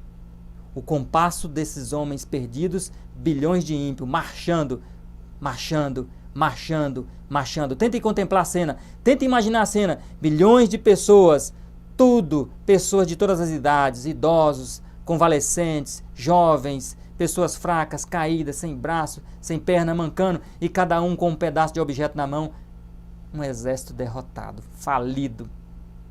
o compasso desses homens perdidos, bilhões de ímpios, marchando, marchando, marchando, marchando. Tentem contemplar a cena, tentem imaginar a cena, bilhões de pessoas, tudo, pessoas de todas as idades, idosos, convalescentes, jovens, pessoas fracas, caídas, sem braço, sem perna, mancando, e cada um com um pedaço de objeto na mão. Um exército derrotado, falido,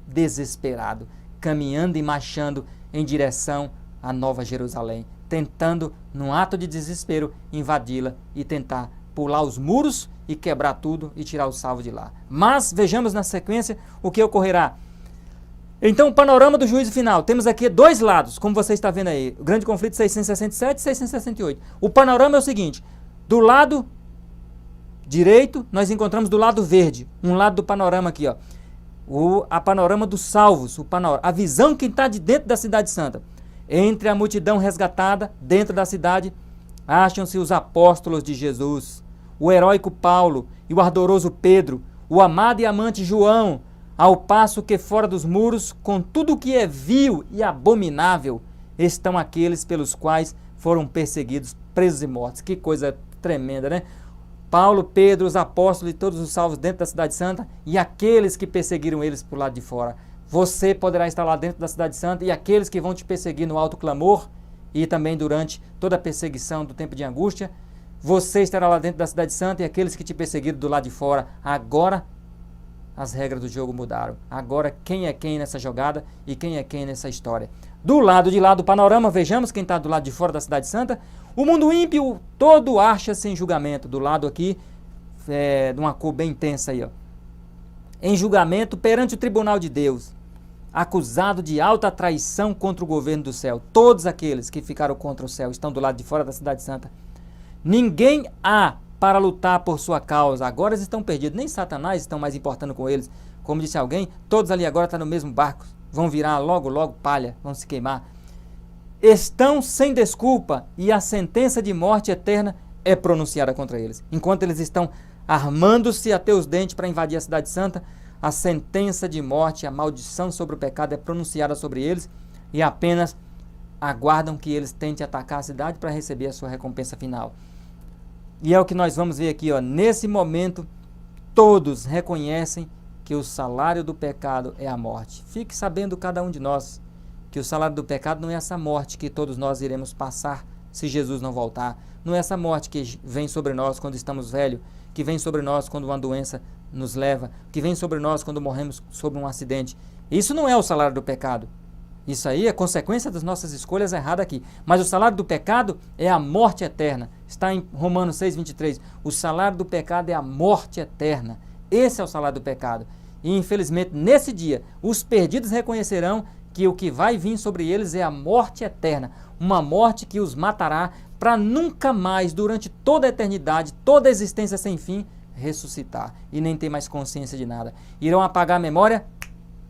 desesperado, caminhando e marchando em direção à Nova Jerusalém, tentando, num ato de desespero, invadi-la e tentar pular os muros e quebrar tudo e tirar o salvo de lá. Mas vejamos na sequência o que ocorrerá. Então, o panorama do juízo final. Temos aqui dois lados, como você está vendo aí. O grande conflito 667 e 668. O panorama é o seguinte. Do lado direito, nós encontramos do lado verde. Um lado do panorama aqui, ó. A panorama dos salvos. A visão que está de dentro da Cidade Santa. Entre a multidão resgatada, dentro da cidade, acham-se os apóstolos de Jesus. O heróico Paulo e o ardoroso Pedro. O amado e amante João. Ao passo que fora dos muros, com tudo o que é vil e abominável, estão aqueles pelos quais foram perseguidos, presos e mortos. Que coisa tremenda, né? Paulo, Pedro, os apóstolos e todos os salvos dentro da Cidade Santa e aqueles que perseguiram eles por lado de fora. Você poderá estar lá dentro da Cidade Santa e aqueles que vão te perseguir no alto clamor e também durante toda a perseguição do tempo de angústia. Você estará lá dentro da Cidade Santa e aqueles que te perseguiram do lado de fora. Agora as regras do jogo mudaram. Agora quem é quem nessa jogada e quem é quem nessa história. Do lado de lá do panorama, vejamos quem está do lado de fora da Cidade Santa. O mundo ímpio todo acha-se em julgamento. Do lado aqui, de uma cor bem intensa aí, ó. Em julgamento perante o tribunal de Deus, acusado de alta traição contra o governo do céu. Todos aqueles que ficaram contra o céu estão do lado de fora da Cidade Santa. Ninguém há para lutar por sua causa. Agora eles estão perdidos. Nem Satanás estão mais importando com eles. Como disse alguém, todos ali agora estão no mesmo barco. Vão virar logo, logo palha. Vão se queimar. Estão sem desculpa e a sentença de morte eterna é pronunciada contra eles. Enquanto eles estão armando-se até os dentes para invadir a Cidade Santa, a sentença de morte, a maldição sobre o pecado é pronunciada sobre eles e apenas aguardam que eles tentem atacar a cidade para receber a sua recompensa final. E é o que nós vamos ver aqui, ó. Nesse momento, todos reconhecem que o salário do pecado é a morte. Fique sabendo cada um de nós que o salário do pecado não é essa morte que todos nós iremos passar se Jesus não voltar. Não é essa morte que vem sobre nós quando estamos velhos, que vem sobre nós quando uma doença nos leva, que vem sobre nós quando morremos sob um acidente. Isso não é o salário do pecado. Isso aí é consequência das nossas escolhas erradas aqui. Mas o salário do pecado é a morte eterna. Está em Romanos 6,23. O salário do pecado é a morte eterna. Esse é o salário do pecado. E infelizmente, nesse dia, os perdidos reconhecerão que o que vai vir sobre eles é a morte eterna. Uma morte que os matará para nunca mais, durante toda a eternidade, toda a existência sem fim, ressuscitar. E nem ter mais consciência de nada. Irão apagar a memória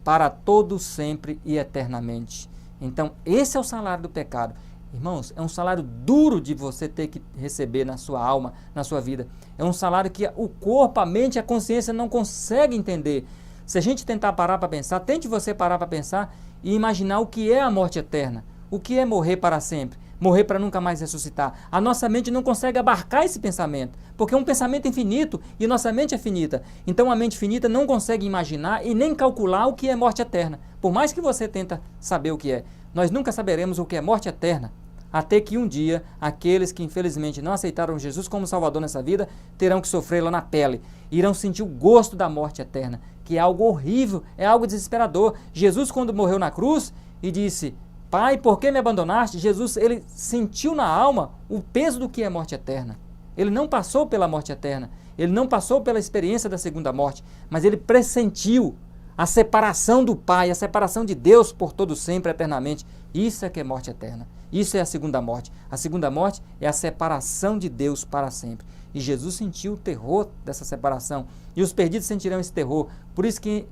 para todo sempre e eternamente. Então, esse é o salário do pecado. Irmãos, é um salário duro de você ter que receber na sua alma, na sua vida. É um salário que o corpo, a mente e a consciência não conseguem entender. Se a gente tentar parar para pensar, tente você parar para pensar e imaginar o que é a morte eterna. O que é morrer para sempre? Morrer para nunca mais ressuscitar. A nossa mente não consegue abarcar esse pensamento, porque é um pensamento infinito e nossa mente é finita. Então a mente finita não consegue imaginar e nem calcular o que é morte eterna. Por mais que você tenta saber o que é, nós nunca saberemos o que é morte eterna. Até que um dia, aqueles que infelizmente não aceitaram Jesus como Salvador nessa vida, terão que sofrê-la na pele. Irão sentir o gosto da morte eterna, que é algo horrível, é algo desesperador. Jesus, quando morreu na cruz e disse: Pai, por que me abandonaste? Jesus, ele sentiu na alma o peso do que é morte eterna. Ele não passou pela morte eterna, ele não passou pela experiência da segunda morte, mas ele pressentiu a separação do Pai, a separação de Deus por todo sempre, eternamente. Isso é que é morte eterna. Isso é a segunda morte. A segunda morte é a separação de Deus para sempre. E Jesus sentiu o terror dessa separação. E os perdidos sentirão esse terror. Por isso que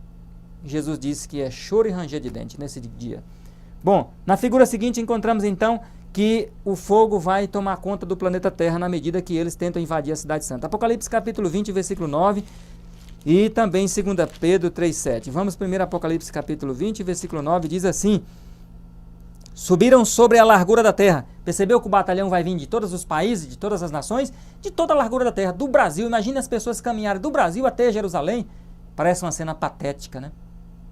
Jesus disse que é choro e ranger de dente nesse dia. Bom, na figura seguinte encontramos então que o fogo vai tomar conta do planeta Terra na medida que eles tentam invadir a Cidade Santa. Apocalipse capítulo 20, versículo 9 e também 2 Pedro 3,7. Vamos primeiro Apocalipse capítulo 20, versículo 9, diz assim: subiram sobre a largura da terra. Percebeu que o batalhão vai vir de todos os países, de todas as nações, de toda a largura da terra, do Brasil. Imagine as pessoas caminharem do Brasil até Jerusalém. Parece uma cena patética, né?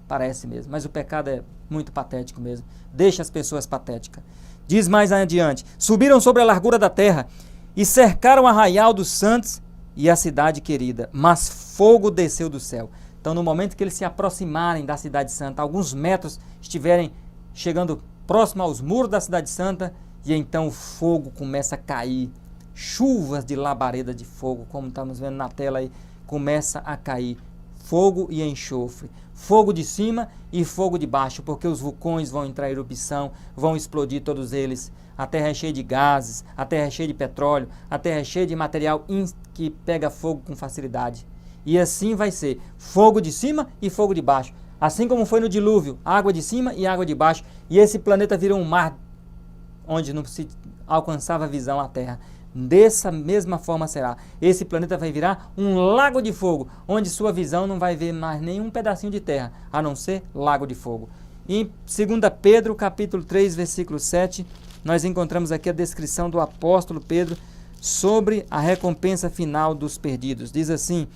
Parece mesmo, mas o pecado é muito patético mesmo. Deixa as pessoas patéticas. Diz mais adiante: subiram sobre a largura da terra e cercaram o arraial dos santos e a cidade querida, mas fogo desceu do céu. Então, no momento que eles se aproximarem da cidade santa, alguns metros estiverem chegando próximo aos muros da cidade santa, e então o fogo começa a cair, chuvas de labareda de fogo, como estamos vendo na tela aí, começa a cair, fogo e enxofre, fogo de cima e fogo de baixo, porque os vulcões vão entrar em erupção, vão explodir todos eles. A terra é cheia de gases, a terra é cheia de petróleo, a terra é cheia de material que pega fogo com facilidade. E assim vai ser, fogo de cima e fogo de baixo. Assim como foi no dilúvio, água de cima e água de baixo. E esse planeta virou um mar onde não se alcançava a visão à Terra. Dessa mesma forma será. Esse planeta vai virar um lago de fogo, onde sua visão não vai ver mais nenhum pedacinho de terra, a não ser lago de fogo. E em 2 Pedro, capítulo 3, versículo 7, nós encontramos aqui a descrição do apóstolo Pedro sobre a recompensa final dos perdidos. Diz assim: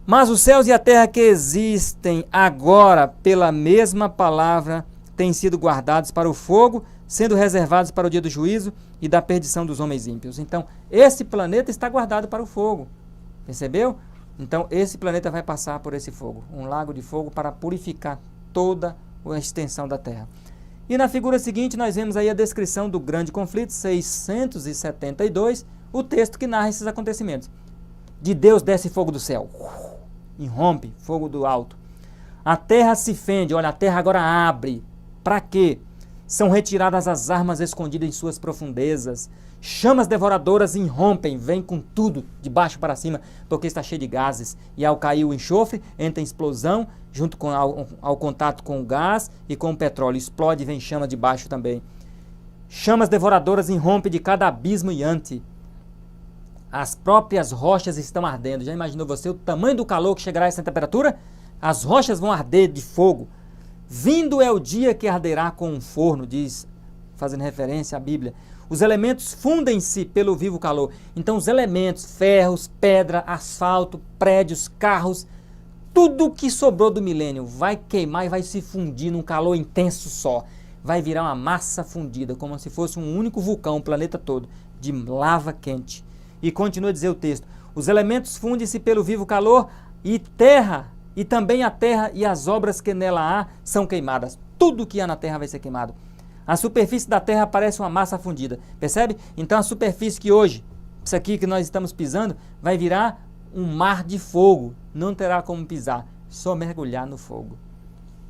mas os céus e a terra que existem agora pela mesma palavra têm sido guardados para o fogo, sendo reservados para o dia do juízo e da perdição dos homens ímpios. Então, esse planeta está guardado para o fogo. Percebeu? Então, esse planeta vai passar por esse fogo, um lago de fogo para purificar toda a extensão da terra. E na figura seguinte, nós vemos aí a descrição do grande conflito, 672, o texto que narra esses acontecimentos. De Deus desce fogo do céu, irrompe fogo do alto. A terra se fende, olha, a terra agora abre. Para quê? São retiradas as armas escondidas em suas profundezas. Chamas devoradoras irrompem, vêm com tudo, de baixo para cima, porque está cheio de gases. E ao cair o enxofre, entra em explosão, junto com ao contato com o gás e com o petróleo. Explode e vem chama de baixo também. Chamas devoradoras irrompem de cada abismo e ante. As próprias rochas estão ardendo. Já imaginou você o tamanho do calor que chegará a essa temperatura? As rochas vão arder de fogo. Vindo é o dia que arderá com um forno, diz, fazendo referência à Bíblia. Os elementos fundem-se pelo vivo calor. Então os elementos, ferros, pedra, asfalto, prédios, carros, tudo que sobrou do milênio vai queimar e vai se fundir num calor intenso só. Vai virar uma massa fundida, como se fosse um único vulcão, o planeta todo, de lava quente. E continua a dizer o texto: os elementos fundem-se pelo vivo calor e terra, e também a terra e as obras que nela há são queimadas. Tudo que há na terra vai ser queimado. A superfície da terra parece uma massa fundida. Percebe? Então a superfície que hoje, isso aqui que nós estamos pisando, vai virar um mar de fogo. Não terá como pisar, só mergulhar no fogo.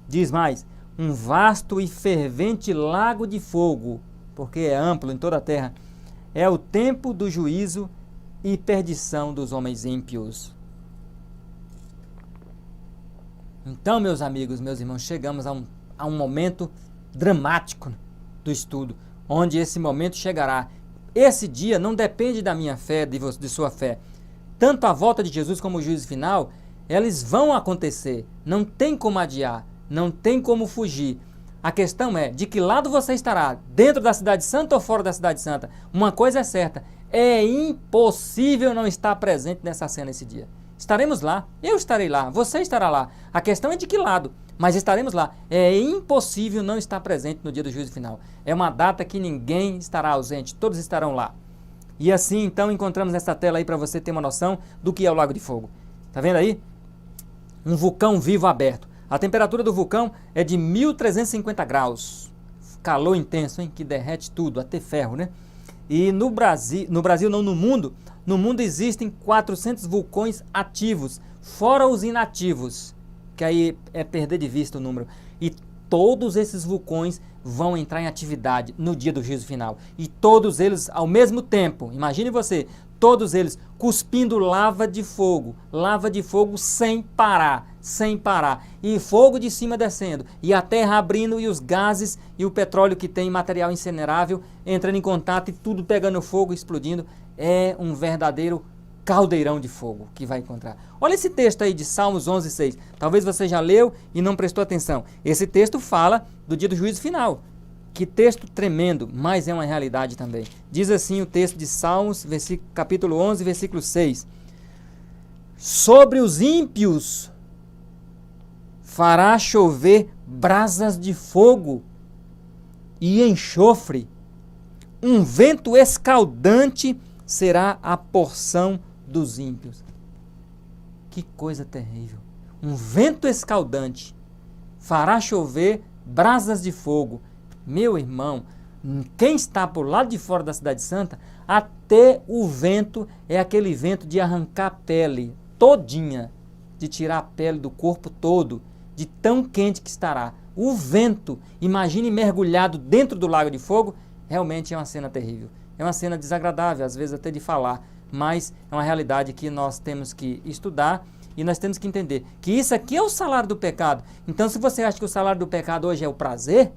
Diz mais: um vasto e fervente lago de fogo, porque é amplo em toda a terra, é o tempo do juízo e perdição dos homens ímpios. Então, meus amigos, meus irmãos, chegamos a um momento dramático do estudo, onde esse momento chegará. Esse dia não depende da minha fé, de sua fé. Tanto a volta de Jesus como o juízo final, eles vão acontecer. Não tem como adiar, não tem como fugir. A questão é, de que lado você estará? Dentro da cidade santa ou fora da cidade santa? Uma coisa é certa, é impossível não estar presente nessa cena esse dia. Estaremos lá, eu estarei lá, você estará lá. A questão é de que lado, mas estaremos lá. É impossível não estar presente no dia do juízo final. É uma data que ninguém estará ausente, todos estarão lá. E assim, então, encontramos nessa tela aí para você ter uma noção do que é o Lago de Fogo. Tá vendo aí? Um vulcão vivo aberto. A temperatura do vulcão é de 1350 graus. Calor intenso, hein? Que derrete tudo, até ferro, né? E no Brasil não, no mundo existem 400 vulcões ativos, fora os inativos, que aí é perder de vista o número. E todos esses vulcões vão entrar em atividade no dia do juízo final. E todos eles ao mesmo tempo, imagine você, todos eles cuspindo lava de fogo sem parar, sem parar, e fogo de cima descendo, e a terra abrindo, e os gases e o petróleo que tem material incinerável entrando em contato e tudo pegando fogo, explodindo. É um verdadeiro caldeirão de fogo que vai encontrar. Olha esse texto aí de Salmos 11:6. Talvez você já leu e não prestou atenção. Esse texto fala do dia do juízo final. Que texto tremendo, mas é uma realidade também. Diz assim o texto de Salmos, capítulo 11, versículo 6. Sobre os ímpios fará chover brasas de fogo e enxofre. Um vento escaldante será a porção dos ímpios. Que coisa terrível. Um vento escaldante fará chover brasas de fogo. Meu irmão, quem está por lado de fora da Cidade Santa, até o vento é aquele vento de arrancar a pele todinha, de tirar a pele do corpo todo, de tão quente que estará. O vento, imagine mergulhado dentro do lago de fogo, realmente é uma cena terrível. É uma cena desagradável, às vezes até de falar, mas é uma realidade que nós temos que estudar e nós temos que entender que isso aqui é o salário do pecado. Então, se você acha que o salário do pecado hoje é o prazer,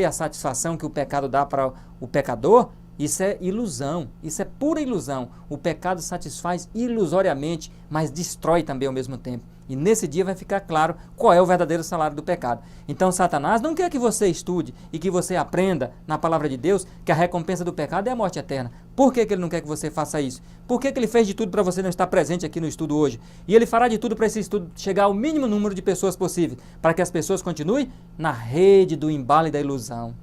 a satisfação que o pecado dá para o pecador, isso é ilusão, isso é pura ilusão. O pecado satisfaz ilusoriamente, mas destrói também ao mesmo tempo. E nesse dia vai ficar claro qual é o verdadeiro salário do pecado. Então Satanás não quer que você estude e que você aprenda na palavra de Deus que a recompensa do pecado é a morte eterna. Por que ele não quer que você faça isso? Por que ele fez de tudo para você não estar presente aqui no estudo hoje? E ele fará de tudo para esse estudo chegar ao mínimo número de pessoas possível, para que as pessoas continuem na rede do embalo e da ilusão.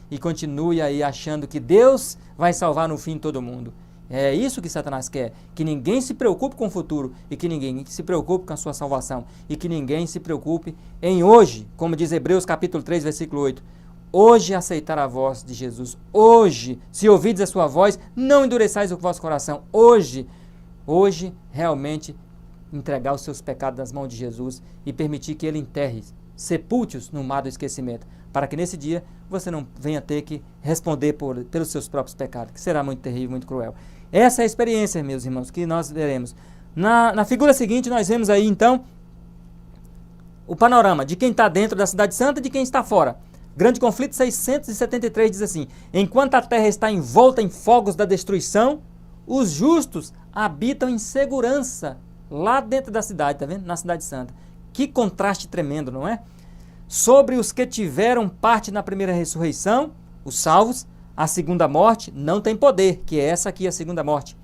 E continue aí achando que Deus vai salvar no fim todo mundo. É isso que Satanás quer, que ninguém se preocupe com o futuro e que ninguém se preocupe com a sua salvação e que ninguém se preocupe em hoje, como diz Hebreus capítulo 3, versículo 8. Hoje aceitar a voz de Jesus, hoje, se ouvides a sua voz, não endureçais o vosso coração. Hoje realmente entregar os seus pecados nas mãos de Jesus e permitir que Ele enterre, sepulte-os no mar do esquecimento, para que nesse dia você não venha ter que responder pelos seus próprios pecados, que será muito terrível, muito cruel. Essa é a experiência, meus irmãos, que nós veremos. Na figura seguinte, nós vemos aí, então, o panorama de quem está dentro da Cidade Santa e de quem está fora. Grande Conflito 673 diz assim: enquanto a terra está envolta em fogos da destruição, os justos habitam em segurança lá dentro da cidade, tá vendo? Na Cidade Santa. Que contraste tremendo, não é? Sobre os que tiveram parte na primeira ressurreição, os salvos, a segunda morte não tem poder, que é essa aqui, a segunda morte.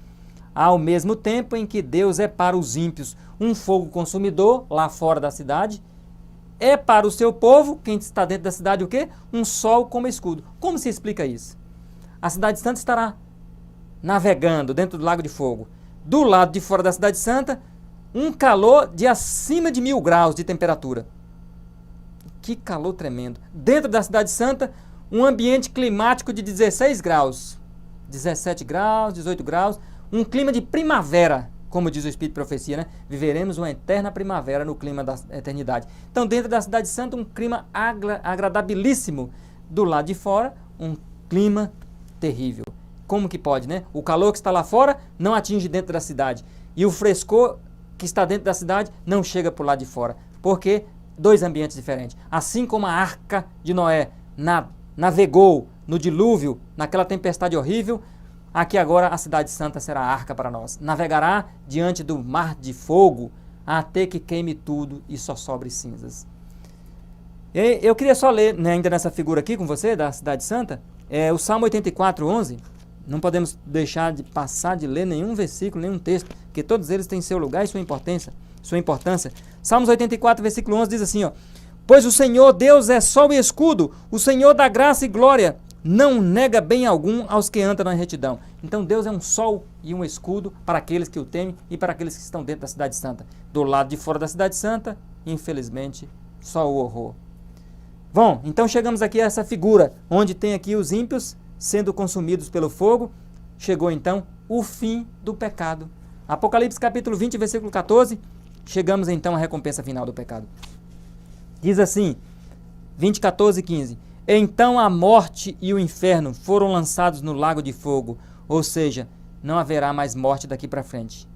Ao mesmo tempo em que Deus é para os ímpios um fogo consumidor, lá fora da cidade, é para o seu povo, quem está dentro da cidade, o quê? Um sol como escudo. Como se explica isso? A Cidade Santa estará navegando dentro do lago de fogo. Do lado de fora da Cidade Santa, um calor de acima de 1000 graus de temperatura. Que calor tremendo. Dentro da Cidade Santa, um ambiente climático de 16 graus. 17 graus, 18 graus. Um clima de primavera, como diz o Espírito de Profecia, né? Viveremos uma eterna primavera no clima da eternidade. Então, dentro da Cidade Santa, um clima agradabilíssimo. Do lado de fora, um clima terrível. Como que pode, né? O calor que está lá fora não atinge dentro da cidade. E o frescor que está dentro da cidade não chega para o lado de fora. Porque dois ambientes diferentes. Assim como a arca de Noé navegou no dilúvio, naquela tempestade horrível, aqui agora a Cidade Santa será a arca para nós. Navegará diante do mar de fogo até que queime tudo e só sobre cinzas. Eu queria só ler, né, ainda nessa figura aqui com você, da Cidade Santa, o Salmo 84, 11. Não podemos deixar de passar de ler nenhum versículo, nenhum texto, porque todos eles têm seu lugar e sua importância. Salmos 84, versículo 11 diz assim, ó: pois o Senhor Deus é sol e escudo, o Senhor dá graça e glória, não nega bem algum aos que andam na retidão. Então Deus é um sol e um escudo para aqueles que o temem e para aqueles que estão dentro da Cidade Santa. Do lado de fora da Cidade Santa, infelizmente, só o horror. Bom, então chegamos aqui a essa figura, onde tem aqui os ímpios sendo consumidos pelo fogo. Chegou então o fim do pecado. Apocalipse capítulo 20, versículo 14, chegamos então à recompensa final do pecado. Diz assim, 20, 14 e 15. Então a morte e o inferno foram lançados no lago de fogo, ou seja, não haverá mais morte daqui para frente.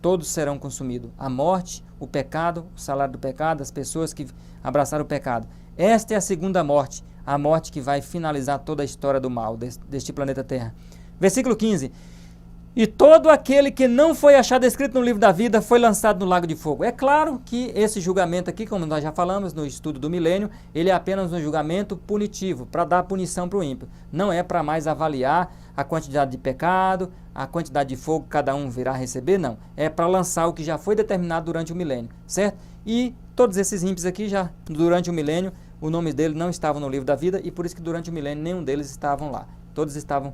todos serão consumidos. A morte, o pecado, o salário do pecado, as pessoas que abraçaram o pecado. Esta é a segunda morte, a morte que vai finalizar toda a história do mal deste planeta Terra. Versículo 15. E todo aquele que não foi achado escrito no livro da vida foi lançado no lago de fogo. É claro que esse julgamento aqui, como nós já falamos no estudo do milênio, ele é apenas um julgamento punitivo, para dar punição para o ímpio. Não é para mais avaliar a quantidade de pecado, a quantidade de fogo que cada um virá receber, não. É para lançar o que já foi determinado durante o milênio, certo? E todos esses ímpios aqui, já durante o milênio, o nome deles não estavam no livro da vida, e por isso que durante o milênio nenhum deles estavam lá. Todos estavam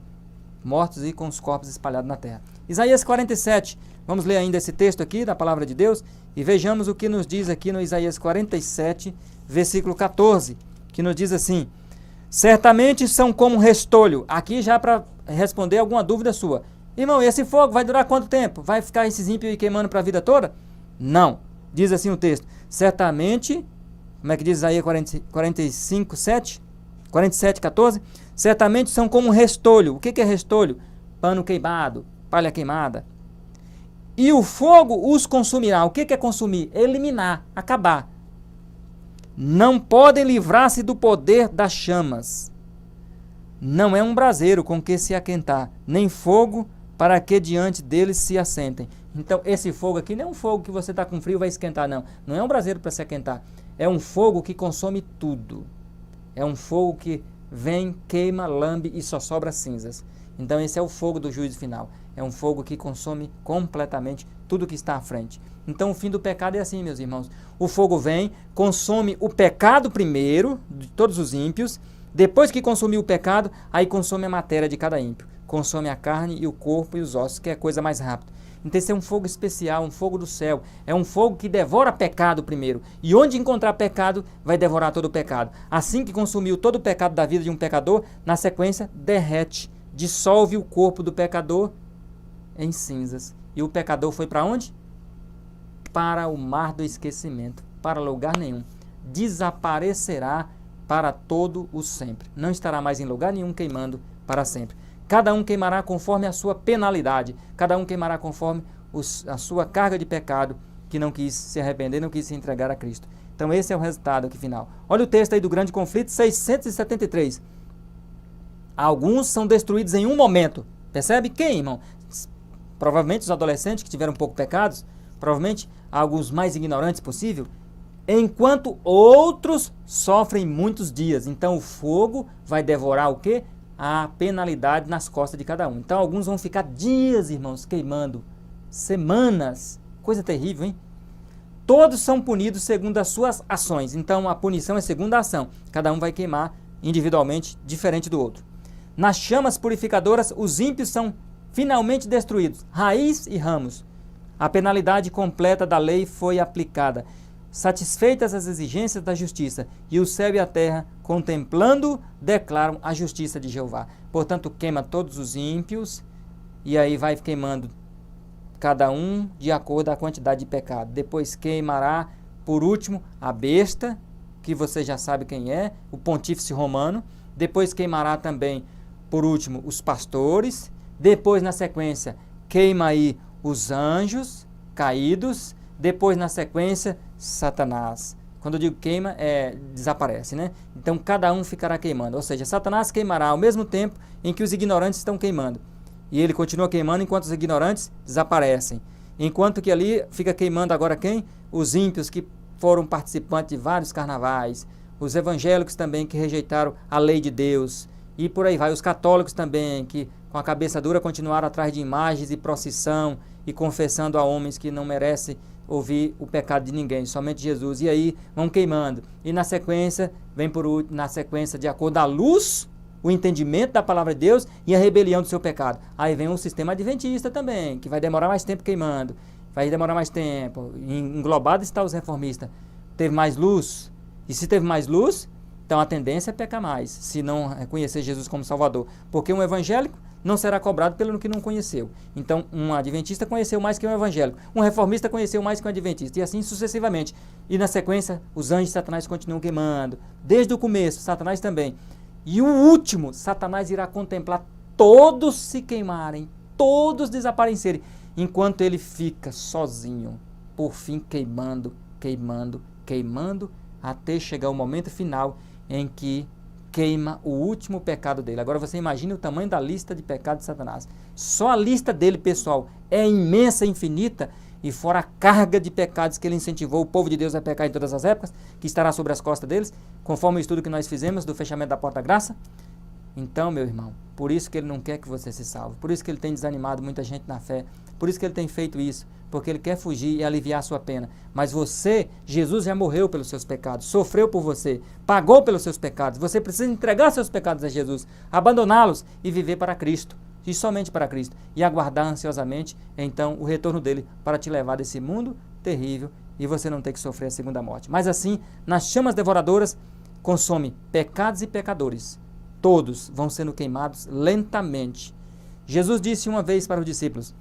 mortos e com os corpos espalhados na terra. Isaías 47, vamos ler ainda esse texto aqui da palavra de Deus e vejamos o que nos diz aqui no Isaías 47, versículo 14, que nos diz assim: certamente são como um restolho. Aqui já para responder alguma dúvida sua. Irmão, esse fogo vai durar quanto tempo? Vai ficar esses ímpios aí queimando para a vida toda? Não. Diz assim o texto: certamente, como é que diz Isaías 45, 7? 47, 14. Certamente são como um restolho. O que é restolho? Pano queimado, palha queimada. E o fogo os consumirá. O que é consumir? Eliminar, acabar. Não podem livrar-se do poder das chamas. Não é um braseiro com que se aquentar, nem fogo para que diante deles se assentem. Então esse fogo aqui não é um fogo que você está com frio e vai esquentar, não. Não é um braseiro para se aquentar. É um fogo que consome tudo. É um fogo que vem, queima, lambe e só sobra cinzas. Então esse é o fogo do juízo final. É um fogo que consome completamente tudo que está à frente. Então o fim do pecado é assim, meus irmãos. O fogo vem, consome o pecado primeiro, de todos os ímpios. Depois que consumiu o pecado, aí consome a matéria de cada ímpio. Consome a carne e o corpo e os ossos, que é a coisa mais rápida. Então esse é um fogo especial, um fogo do céu. É um fogo que devora pecado primeiro. E onde encontrar pecado, vai devorar todo o pecado. Assim que consumiu todo o pecado da vida de um pecador, na sequência derrete, dissolve o corpo do pecador em cinzas. E o pecador foi para onde? Para o mar do esquecimento, para lugar nenhum. Desaparecerá para todo o sempre. Não estará mais em lugar nenhum queimando para sempre. Cada um queimará conforme a sua penalidade. Cada um queimará conforme a sua carga de pecado, que não quis se arrepender, não quis se entregar a Cristo. Então esse é o resultado aqui final. Olha o texto aí do grande conflito, 673. Alguns são destruídos em um momento. Percebe quem, irmão? Provavelmente os adolescentes que tiveram pouco pecados, provavelmente alguns mais ignorantes possível, enquanto outros sofrem muitos dias. Então o fogo vai devorar o quê? A penalidade nas costas de cada um. Então alguns vão ficar dias, irmãos, queimando, semanas, coisa terrível, hein? Todos são punidos segundo as suas ações. Então a punição é segundo a ação. Cada um vai queimar individualmente, diferente do outro. Nas chamas purificadoras, os ímpios são finalmente destruídos, raiz e ramos. A penalidade completa da lei foi aplicada, satisfeitas as exigências da justiça, e o céu e a terra, contemplando, declaram a justiça de Jeová. Portanto, queima todos os ímpios, e aí vai queimando cada um de acordo com a quantidade de pecado. Depois queimará, por último, a besta, que você já sabe quem é, o pontífice romano. Depois queimará também, por último, os pastores. Depois, na sequência, queima aí os anjos caídos. Depois, na sequência, Satanás. Quando eu digo queima, desaparece, né? Então, cada um ficará queimando. Ou seja, Satanás queimará ao mesmo tempo em que os ignorantes estão queimando. E ele continua queimando enquanto os ignorantes desaparecem. Enquanto que ali fica queimando agora quem? Os ímpios que foram participantes de vários carnavais. Os evangélicos também que rejeitaram a lei de Deus. E por aí vai. Os católicos também que com a cabeça dura continuaram atrás de imagens e procissão e confessando a homens que não merecem ouvir o pecado de ninguém, somente Jesus. E aí vão queimando. E na sequência, vem na sequência de acordo à luz, o entendimento da palavra de Deus e a rebelião do seu pecado. Aí vem o sistema adventista também, que vai demorar mais tempo queimando. Vai demorar mais tempo. Englobado está os reformistas. Teve mais luz. E se teve mais luz, então a tendência é pecar mais, se não reconhecer Jesus como Salvador. Porque um evangélico não será cobrado pelo que não conheceu. Então, um adventista conheceu mais que um evangélico. Um reformista conheceu mais que um adventista. E assim sucessivamente. E na sequência, os anjos de Satanás continuam queimando. Desde o começo, Satanás também. E o último, Satanás irá contemplar todos se queimarem, todos desaparecerem. enquanto ele fica sozinho, por fim queimando, queimando, queimando, até chegar o momento final em que queima o último pecado dele. Agora você imagine o tamanho da lista de pecados de Satanás. Só a lista dele, pessoal, é imensa, infinita, e fora a carga de pecados que ele incentivou o povo de Deus a pecar em todas as épocas, que estará sobre as costas deles, conforme o estudo que nós fizemos do fechamento da porta da graça. Então, meu irmão, por isso que ele não quer que você se salve, por isso que ele tem desanimado muita gente na fé, por isso que ele tem feito isso, porque ele quer fugir e aliviar a sua pena. Mas você, Jesus já morreu pelos seus pecados, sofreu por você, pagou pelos seus pecados. Você precisa entregar seus pecados a Jesus, abandoná-los e viver para Cristo, e somente para Cristo, e aguardar ansiosamente, então, o retorno dele para te levar desse mundo terrível e você não ter que sofrer a segunda morte. Mas assim, nas chamas devoradoras, consome pecados e pecadores. Todos vão sendo queimados lentamente. Jesus disse uma vez para os discípulos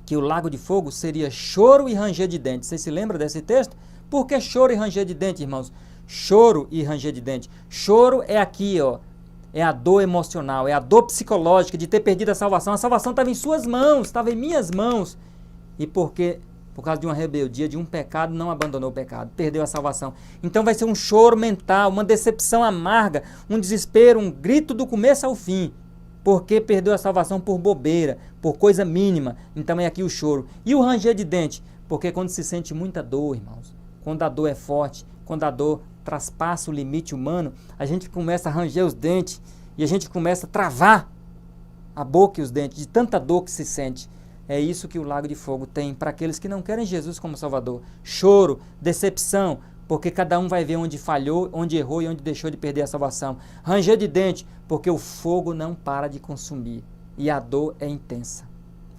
que o lago de fogo seria choro e ranger de dentes. Vocês se lembram desse texto? Por que choro e ranger de dentes, irmãos? Choro e ranger de dentes. Choro é aqui, ó. É a dor emocional, é a dor psicológica de ter perdido a salvação. A salvação estava em suas mãos, estava em minhas mãos. E por causa de uma rebeldia, de um pecado, não abandonou o pecado, perdeu a salvação. Então vai ser um choro mental, uma decepção amarga, um desespero, um grito do começo ao fim, porque perdeu a salvação por bobeira, por coisa mínima. Então é aqui o choro. E o ranger de dente, porque quando se sente muita dor, irmãos, quando a dor é forte, quando a dor traspassa o limite humano, a gente começa a ranger os dentes e a gente começa a travar a boca e os dentes de tanta dor que se sente. É isso que o lago de fogo tem para aqueles que não querem Jesus como Salvador. Choro, decepção, porque cada um vai ver onde falhou, onde errou e onde deixou de perder a salvação. Ranger de dente, porque o fogo não para de consumir e a dor é intensa.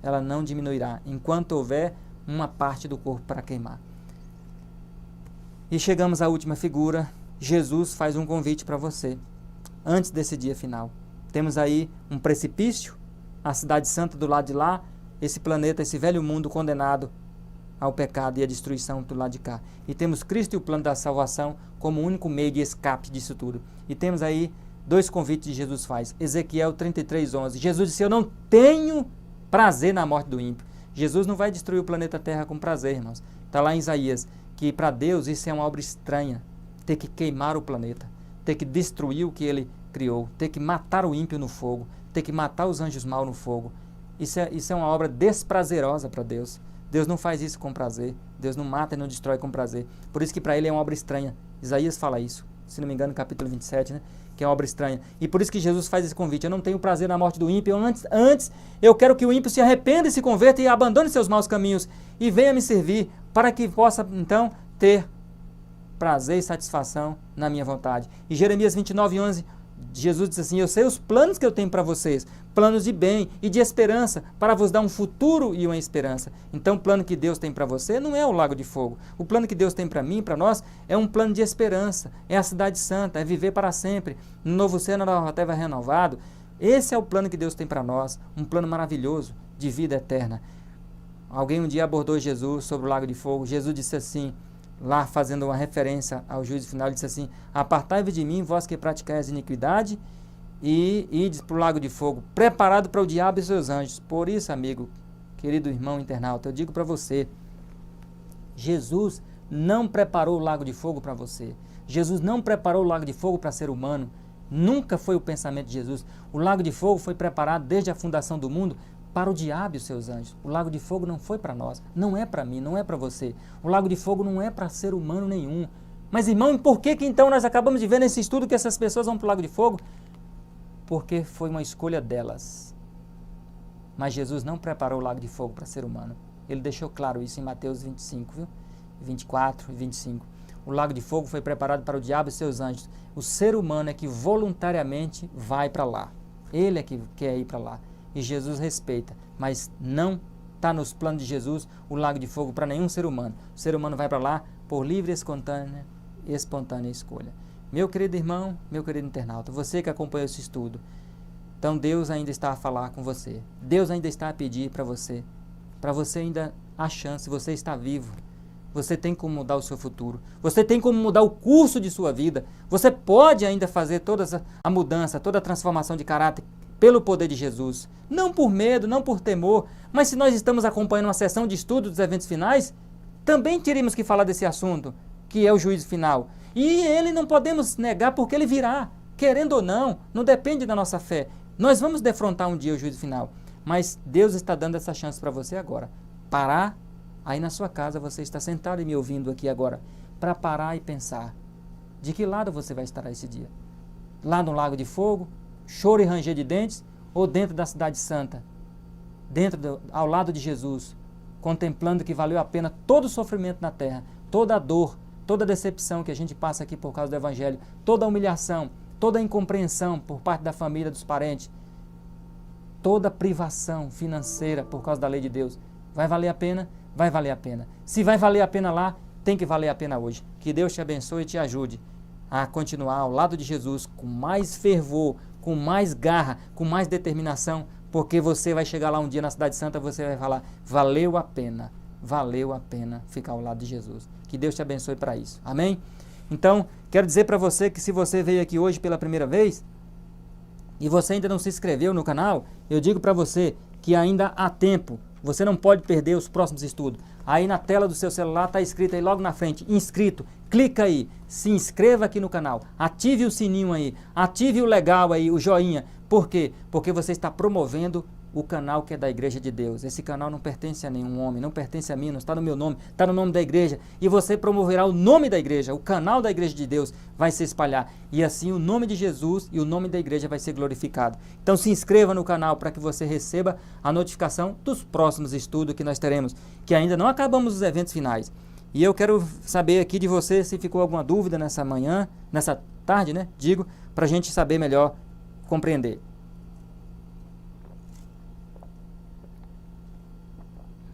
Ela não diminuirá enquanto houver uma parte do corpo para queimar. E chegamos à última figura. Jesus faz um convite para você, antes desse dia final. Temos aí um precipício, a cidade santa do lado de lá, esse planeta, esse velho mundo condenado ao pecado e à destruição do lado de cá. E temos Cristo e o plano da salvação como único meio de escape disso tudo. E temos aí dois convites que Jesus faz. Ezequiel 33:11. Jesus disse: eu não tenho prazer na morte do ímpio. Jesus não vai destruir o planeta Terra com prazer, irmãos. Está lá em Isaías, que para Deus isso é uma obra estranha. Ter que queimar o planeta, ter que destruir o que ele criou, ter que matar o ímpio no fogo, ter que matar os anjos maus no fogo. Isso é uma obra desprazerosa para Deus. Deus não faz isso com prazer. Deus não mata e não destrói com prazer. Por isso que para ele é uma obra estranha. Isaías fala isso, se não me engano, no capítulo 27, né? Que é uma obra estranha. E por isso que Jesus faz esse convite. Eu não tenho prazer na morte do ímpio. Antes eu quero que o ímpio se arrependa e se converta e abandone seus maus caminhos e venha me servir, para que possa, então, ter prazer e satisfação na minha vontade. E Jeremias 29:11, Jesus diz assim: eu sei os planos que eu tenho para vocês, planos de bem e de esperança, para vos dar um futuro e uma esperança. Então o plano que Deus tem para você não é o lago de fogo. O plano que Deus tem para mim, para nós, é um plano de esperança, é a cidade santa, é viver para sempre, no novo céu, na nova terra renovado. Esse é o plano que Deus tem para nós, um plano maravilhoso de vida eterna. Alguém um dia abordou Jesus sobre o lago de fogo. Jesus disse assim, lá fazendo uma referência ao juízo final, ele disse assim: apartai-vos de mim, vós que praticais iniquidade, e ides para o lago de fogo, preparado para o diabo e seus anjos. Por isso, amigo, querido irmão internauta, eu digo para você, Jesus não preparou o lago de fogo para você. Jesus não preparou o lago de fogo para ser humano. Nunca foi o pensamento de Jesus. O lago de fogo foi preparado desde a fundação do mundo para o diabo e os seus anjos. O lago de fogo não foi para nós, não é para mim, não é para você. O lago de fogo não é para ser humano nenhum. Mas, irmão, por que então nós acabamos de ver nesse estudo que essas pessoas vão para o lago de fogo? Porque foi uma escolha delas. Mas Jesus não preparou o lago de fogo para ser humano. Ele deixou claro isso em Mateus 25, viu? 24 e 25. O lago de fogo foi preparado para o diabo e seus anjos. O ser humano é que voluntariamente vai para lá. Ele é que quer ir para lá. E Jesus respeita, mas não está nos planos de Jesus o lago de fogo para nenhum ser humano. O ser humano vai para lá por livre e espontânea escolha. Meu querido irmão, meu querido internauta, você que acompanhou esse estudo, então Deus ainda está a falar com você. Deus ainda está a pedir para você ainda a chance, você está vivo. Você tem como mudar o seu futuro. Você tem como mudar o curso de sua vida. Você pode ainda fazer toda a mudança, toda a transformação de caráter pelo poder de Jesus. Não por medo, não por temor, mas se nós estamos acompanhando uma sessão de estudo dos eventos finais, também teríamos que falar desse assunto, que é o juízo final. E ele não podemos negar porque ele virá, querendo ou não depende da nossa fé. Nós vamos defrontar um dia o juízo final, mas Deus está dando essa chance para você agora. Parar, aí na sua casa, você está sentado e me ouvindo aqui agora, para parar e pensar, de que lado você vai estar esse dia? Lá no lago de fogo, choro e ranger de dentes, ou dentro da cidade santa, ao lado de Jesus, contemplando que valeu a pena todo o sofrimento na terra, toda a dor, toda a decepção que a gente passa aqui por causa do Evangelho, toda a humilhação, toda a incompreensão por parte da família, dos parentes, toda a privação financeira por causa da lei de Deus. Vai valer a pena? Vai valer a pena. Se vai valer a pena lá, tem que valer a pena hoje. Que Deus te abençoe e te ajude a continuar ao lado de Jesus com mais fervor, com mais garra, com mais determinação, porque você vai chegar lá um dia na Cidade Santa, você vai falar, valeu a pena ficar ao lado de Jesus. Que Deus te abençoe para isso. Amém? Então, quero dizer para você que se você veio aqui hoje pela primeira vez e você ainda não se inscreveu no canal, eu digo para você que ainda há tempo. Você não pode perder os próximos estudos. Aí na tela do seu celular está escrito aí logo na frente, inscrito. Clica aí, se inscreva aqui no canal, ative o sininho aí, ative o legal aí, o joinha. Por quê? Porque você está promovendo o canal que é da Igreja de Deus. Esse canal não pertence a nenhum homem, não pertence a mim, não está no meu nome, está no nome da igreja. E você promoverá o nome da igreja, o canal da Igreja de Deus vai se espalhar. E assim o nome de Jesus e o nome da igreja vai ser glorificado. Então se inscreva no canal para que você receba a notificação dos próximos estudos que nós teremos, que ainda não acabamos os eventos finais. E eu quero saber aqui de você se ficou alguma dúvida nessa manhã, nessa tarde, né? Digo, para a gente saber melhor compreender.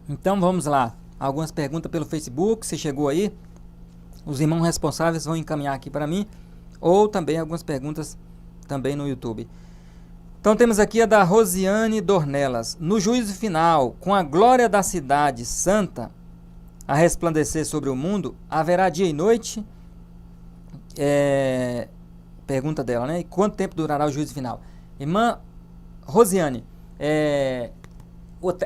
Então vamos lá, algumas perguntas pelo Facebook, se chegou aí, os irmãos responsáveis vão encaminhar aqui para mim, ou também algumas perguntas também no YouTube. Então temos aqui a da Rosiane Dornelas. No juízo final, com a glória da cidade santa a resplandecer sobre o mundo, haverá dia e noite? Pergunta dela, né? E quanto tempo durará o juízo final? Irmã Rosiane,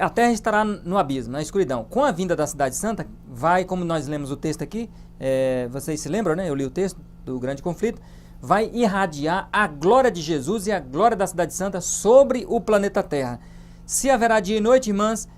a terra estará no abismo, na escuridão. Com a vinda da cidade santa, vai, como nós lemos o texto aqui, vocês se lembram, né? Eu li o texto do grande conflito, vai irradiar a glória de Jesus e a glória da cidade santa sobre o planeta Terra. Se haverá dia e noite, irmãs,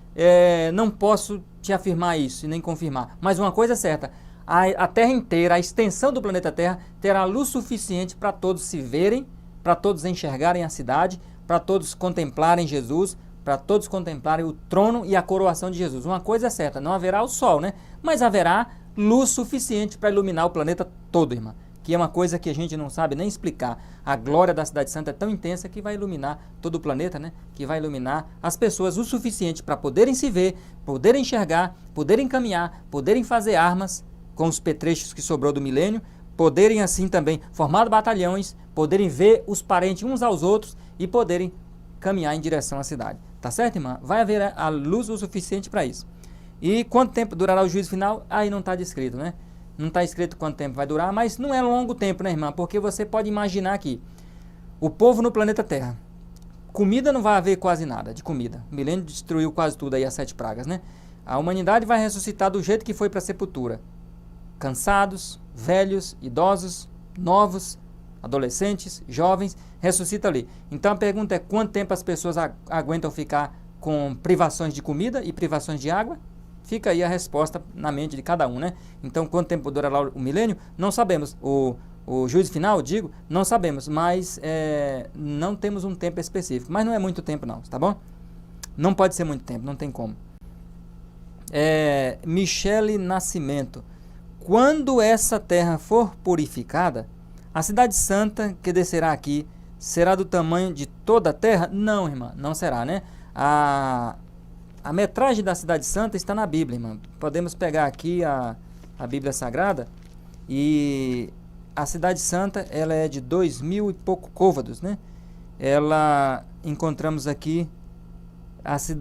não posso te afirmar isso e nem confirmar, mas uma coisa é certa, a Terra inteira, a extensão do planeta Terra, terá luz suficiente para todos se verem, para todos enxergarem a cidade, para todos contemplarem Jesus, para todos contemplarem o trono e a coroação de Jesus. Uma coisa é certa, não haverá o sol, né? Mas haverá luz suficiente para iluminar o planeta todo, irmã. Que é uma coisa que a gente não sabe nem explicar. A glória da Cidade Santa é tão intensa que vai iluminar todo o planeta, né? Que vai iluminar as pessoas o suficiente para poderem se ver, poderem enxergar, poderem caminhar, poderem fazer armas com os petrechos que sobrou do milênio, poderem assim também formar batalhões, poderem ver os parentes uns aos outros e poderem caminhar em direção à cidade. Tá certo, irmã? Vai haver a luz o suficiente para isso. E quanto tempo durará o juízo final? Aí não está descrito, né? Não está escrito quanto tempo vai durar, mas não é longo tempo, né, irmã? Porque você pode imaginar aqui, o povo no planeta Terra, comida não vai haver quase nada de comida. O milênio destruiu quase tudo aí, as 7 pragas, né? A humanidade vai ressuscitar do jeito que foi para a sepultura. Cansados, velhos, idosos, novos, adolescentes, jovens, ressuscita ali. Então a pergunta é quanto tempo as pessoas aguentam ficar com privações de comida e privações de água? Fica aí a resposta na mente de cada um, né? Então quanto tempo durará o milênio? Não sabemos. O juízo final, digo, não sabemos, mas não temos um tempo específico. Mas não é muito tempo não, tá bom? Não pode ser muito tempo, não tem como. Michele Nascimento. Quando essa terra for purificada, a cidade santa que descerá aqui será do tamanho de toda a terra? Não, irmã, não será, né? A metragem da cidade santa está na Bíblia, irmã. Podemos pegar aqui a Bíblia Sagrada e a cidade santa, ela é de 2.000 e pouco côvados, né? Ela, encontramos aqui,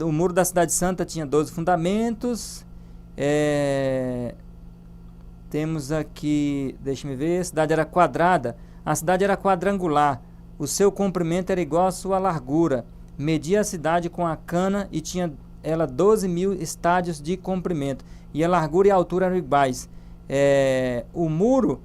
o muro da cidade santa tinha 12 fundamentos, temos aqui, deixa-me ver, a cidade era quadrada, a cidade era quadrangular, o seu comprimento era igual à sua largura. Media a cidade com a cana e tinha ela 12.000 estádios de comprimento. E a largura e a altura eram iguais. O muro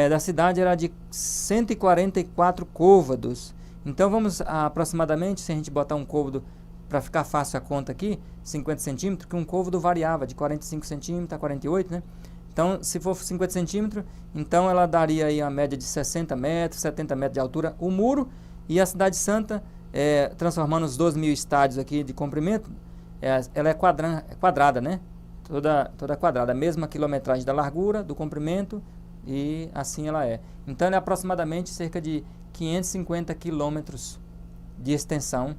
da cidade era de 144 côvados. Então vamos aproximadamente, se a gente botar um côvado, para ficar fácil a conta aqui, 50 centímetros, que um côvado variava de 45 centímetros a 48, né? Então, se for 50 centímetros, então ela daria aí a média de 60 metros, 70 metros de altura, o muro. E a Cidade Santa, transformando os 12.000 estádios aqui de comprimento, ela é quadrada, né? Toda quadrada, a mesma quilometragem da largura, do comprimento, e assim ela é. Então, ela é aproximadamente cerca de 550 quilômetros de extensão,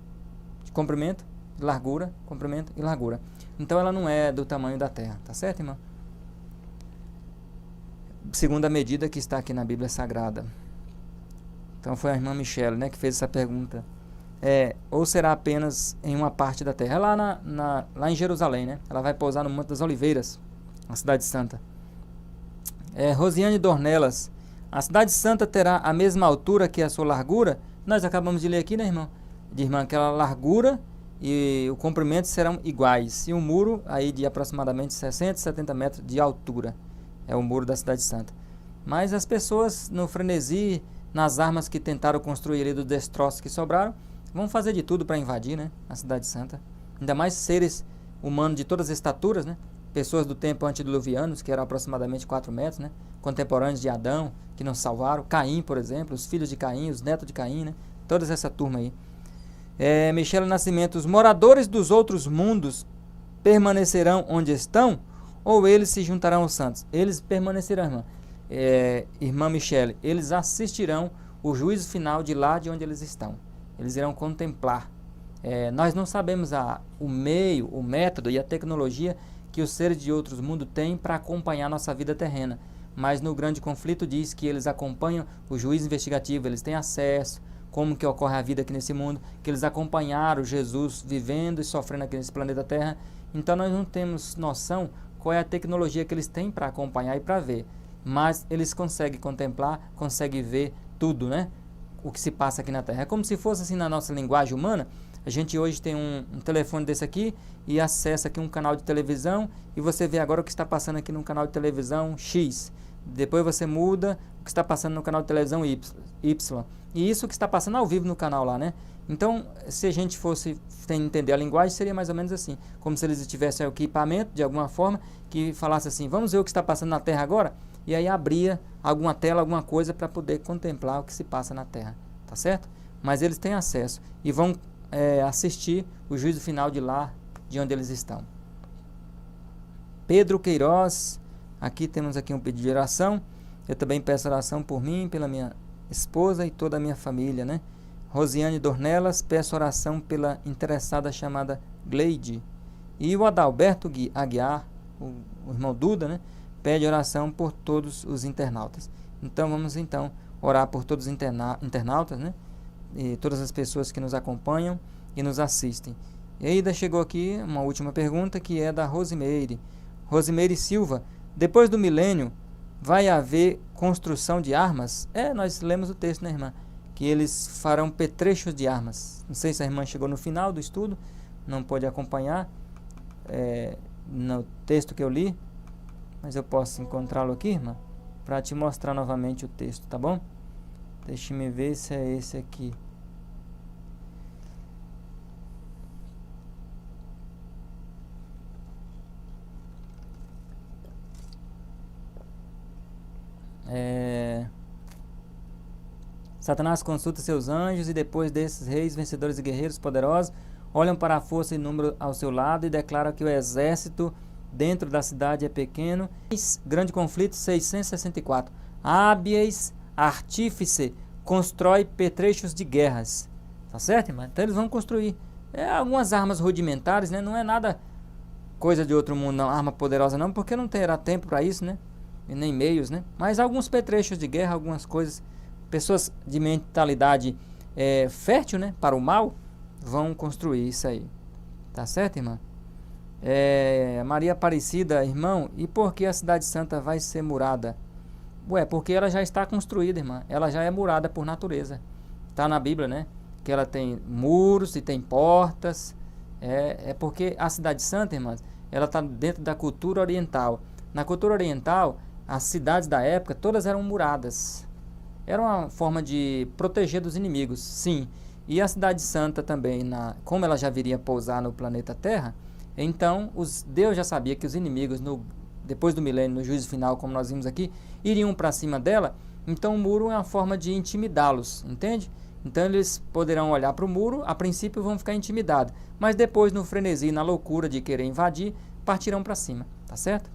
de comprimento, de largura, comprimento e largura. Então, ela não é do tamanho da Terra, tá certo, irmão? Segundo a medida que está aqui na Bíblia Sagrada. Então foi a irmã Michele, né, que fez essa pergunta. Ou será apenas em uma parte da terra? É lá em Jerusalém, né? Ela vai pousar no Monte das Oliveiras, na Cidade Santa. Rosiane Dornelas. A Cidade Santa terá a mesma altura que a sua largura? Nós acabamos de ler aqui, né, irmão? Irmã, que a largura e o comprimento serão iguais. E um muro aí de aproximadamente 60, 70 metros de altura. É o muro da Cidade Santa. Mas as pessoas, no frenesi, nas armas que tentaram construir ali, dos destroços que sobraram, vão fazer de tudo para invadir, né, a Cidade Santa. Ainda mais seres humanos de todas as estaturas, né? Pessoas do tempo antediluvianos, que eram aproximadamente 4 metros, né? Contemporâneos de Adão, que não salvaram. Caim, por exemplo, os filhos de Caim, os netos de Caim, né? Toda essa turma aí. Michele Nascimento. Os moradores dos outros mundos permanecerão onde estão? Ou eles se juntarão aos santos? Eles permanecerão, irmã. Irmã Michele, eles assistirão o juízo final de lá de onde eles estão. Eles irão contemplar. Nós não sabemos o meio, o método e a tecnologia que os seres de outros mundos têm para acompanhar nossa vida terrena. Mas no grande conflito diz que eles acompanham o juízo investigativo, eles têm acesso, como que ocorre a vida aqui nesse mundo, que eles acompanharam Jesus vivendo e sofrendo aqui nesse planeta Terra. Então nós não temos noção qual é a tecnologia que eles têm para acompanhar e para ver. Mas eles conseguem contemplar, conseguem ver tudo, né? O que se passa aqui na Terra. É como se fosse assim na nossa linguagem humana. A gente hoje tem um telefone desse aqui e acessa aqui um canal de televisão e você vê agora o que está passando aqui no canal de televisão X. Depois você muda o que está passando no canal de televisão Y. E isso que está passando ao vivo no canal lá, né? Então, se a gente fosse entender a linguagem, seria mais ou menos assim. Como se eles tivessem equipamento, de alguma forma, que falasse assim, vamos ver o que está passando na Terra agora? E aí abria alguma tela, alguma coisa para poder contemplar o que se passa na Terra. Tá certo? Mas eles têm acesso e vão assistir o juízo final de lá, de onde eles estão. Pedro Queiroz, aqui temos aqui um pedido de oração. Eu também peço oração por mim, pela minha esposa e toda a minha família, né? Rosiane Dornelas, peço oração pela interessada chamada Gleide. E o Adalberto Aguiar, o irmão Duda, né? Pede oração por todos os internautas. Então vamos orar por todos os internautas, né? E todas as pessoas que nos acompanham e nos assistem. E ainda chegou aqui uma última pergunta, que é da Rosimeire. Rosimeire Silva, depois do milênio, vai haver construção de armas? Nós lemos o texto, né, irmã? Que eles farão petrechos de armas. Não sei se a irmã chegou no final do estudo, não pôde acompanhar no texto que eu li, mas eu posso encontrá-lo aqui, irmã, para te mostrar novamente o texto, tá bom? Deixe-me ver se é esse aqui. Satanás consulta seus anjos e depois desses reis, vencedores e guerreiros poderosos olham para a força e número ao seu lado e declaram que o exército dentro da cidade é pequeno. Grande conflito 664. Hábeis artífice constrói petrechos de guerras. Tá certo, irmão? Então eles vão construir algumas armas rudimentares, né? Não é nada coisa de outro mundo, não, arma poderosa não, porque não terá tempo para isso, né? E nem meios, né? Mas alguns petrechos de guerra, algumas coisas. Pessoas de mentalidade fértil, né? Para o mal, vão construir isso aí. Tá certo, irmã? Maria Aparecida, irmão, e por que a Cidade Santa vai ser murada? Porque ela já está construída, irmã. Ela já é murada por natureza. está na Bíblia, né? Que ela tem muros e tem portas. É porque a Cidade Santa, irmãs, ela está dentro da cultura oriental. Na cultura oriental, as cidades da época todas eram muradas. Era uma forma de proteger dos inimigos, sim. E a Cidade Santa também, como ela já viria pousar no planeta Terra, então Deus já sabia que os inimigos, depois do milênio, no juízo final, como nós vimos aqui, iriam para cima dela. Então o muro é uma forma de intimidá-los, entende? Então eles poderão olhar para o muro, a princípio vão ficar intimidados, mas depois no frenesi, na loucura de querer invadir, partirão para cima, tá certo?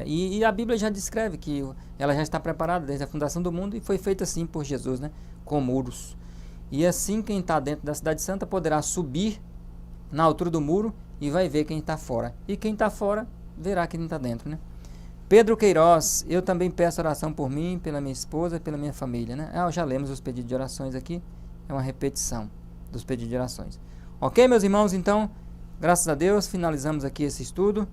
E a Bíblia já descreve que ela já está preparada desde a fundação do mundo e foi feita assim por Jesus, né? Com muros. E assim quem está dentro da Cidade Santa poderá subir na altura do muro e vai ver quem está fora. E quem está fora verá quem está dentro, né? Pedro Queiroz, eu também peço oração por mim, pela minha esposa e pela minha família, né? Já lemos os pedidos de orações aqui, é uma repetição dos pedidos de orações. Ok, meus irmãos, então, graças a Deus, finalizamos aqui esse estudo.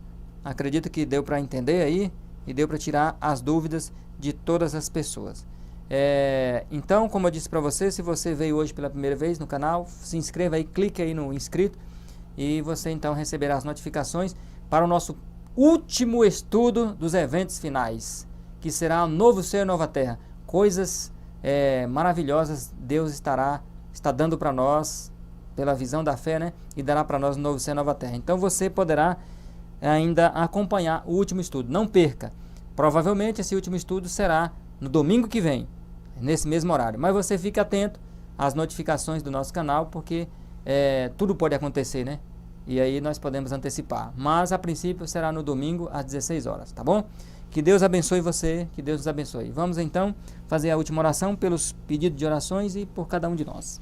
Acredito que deu para entender aí e deu para tirar as dúvidas de todas as pessoas. Então, como eu disse para você, se você veio hoje pela primeira vez no canal, se inscreva aí, clique aí no inscrito e você então receberá as notificações para o nosso último estudo dos eventos finais, que será o novo céu e nova terra. Coisas maravilhosas Deus está dando para nós pela visão da fé, né? E dará para nós o novo céu e nova terra. Então você poderá ainda acompanhar o último estudo. Não perca. Provavelmente esse último estudo será no domingo que vem, nesse mesmo horário. Mas você fique atento às notificações do nosso canal, porque tudo pode acontecer, né? E aí nós podemos antecipar. Mas a princípio será no domingo às 16 horas, tá bom? Que Deus abençoe você, que Deus nos abençoe. Vamos então fazer a última oração pelos pedidos de orações e por cada um de nós.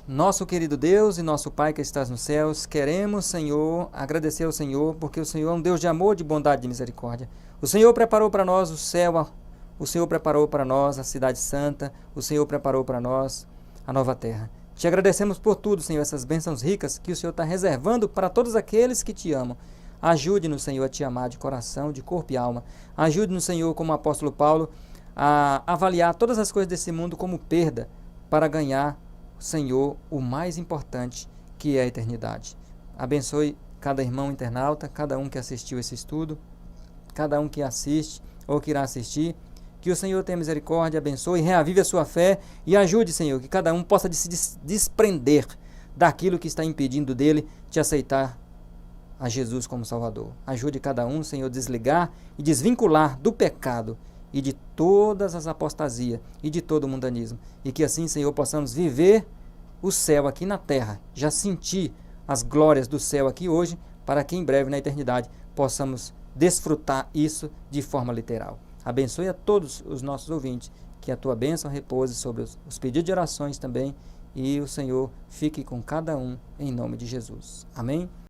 Nosso querido Deus e nosso Pai que estás nos céus, queremos, Senhor, agradecer ao Senhor, porque o Senhor é um Deus de amor, de bondade e de misericórdia. O Senhor preparou para nós o céu, o Senhor preparou para nós a Cidade Santa, o Senhor preparou para nós a nova terra. Te agradecemos por tudo, Senhor, essas bênçãos ricas que o Senhor está reservando para todos aqueles que te amam. Ajude-nos, Senhor, a te amar de coração, de corpo e alma. Ajude-nos, Senhor, como o apóstolo Paulo, a avaliar todas as coisas desse mundo como perda para ganhar, Senhor, o mais importante, que é a eternidade. Abençoe cada irmão internauta, cada um que assistiu esse estudo, cada um que assiste ou que irá assistir. Que o Senhor tenha misericórdia, abençoe, reavive a sua fé e ajude, Senhor, que cada um possa se desprender daquilo que está impedindo dele de aceitar a Jesus como Salvador. Ajude cada um, Senhor, a desligar e desvincular do pecado e de todas as apostasias e de todo o mundanismo. E que assim, Senhor, possamos viver o céu aqui na terra, já sentir as glórias do céu aqui hoje, para que em breve na eternidade possamos desfrutar isso de forma literal. Abençoe a todos os nossos ouvintes, que a tua bênção repouse sobre os pedidos de orações também, e o Senhor fique com cada um em nome de Jesus. Amém?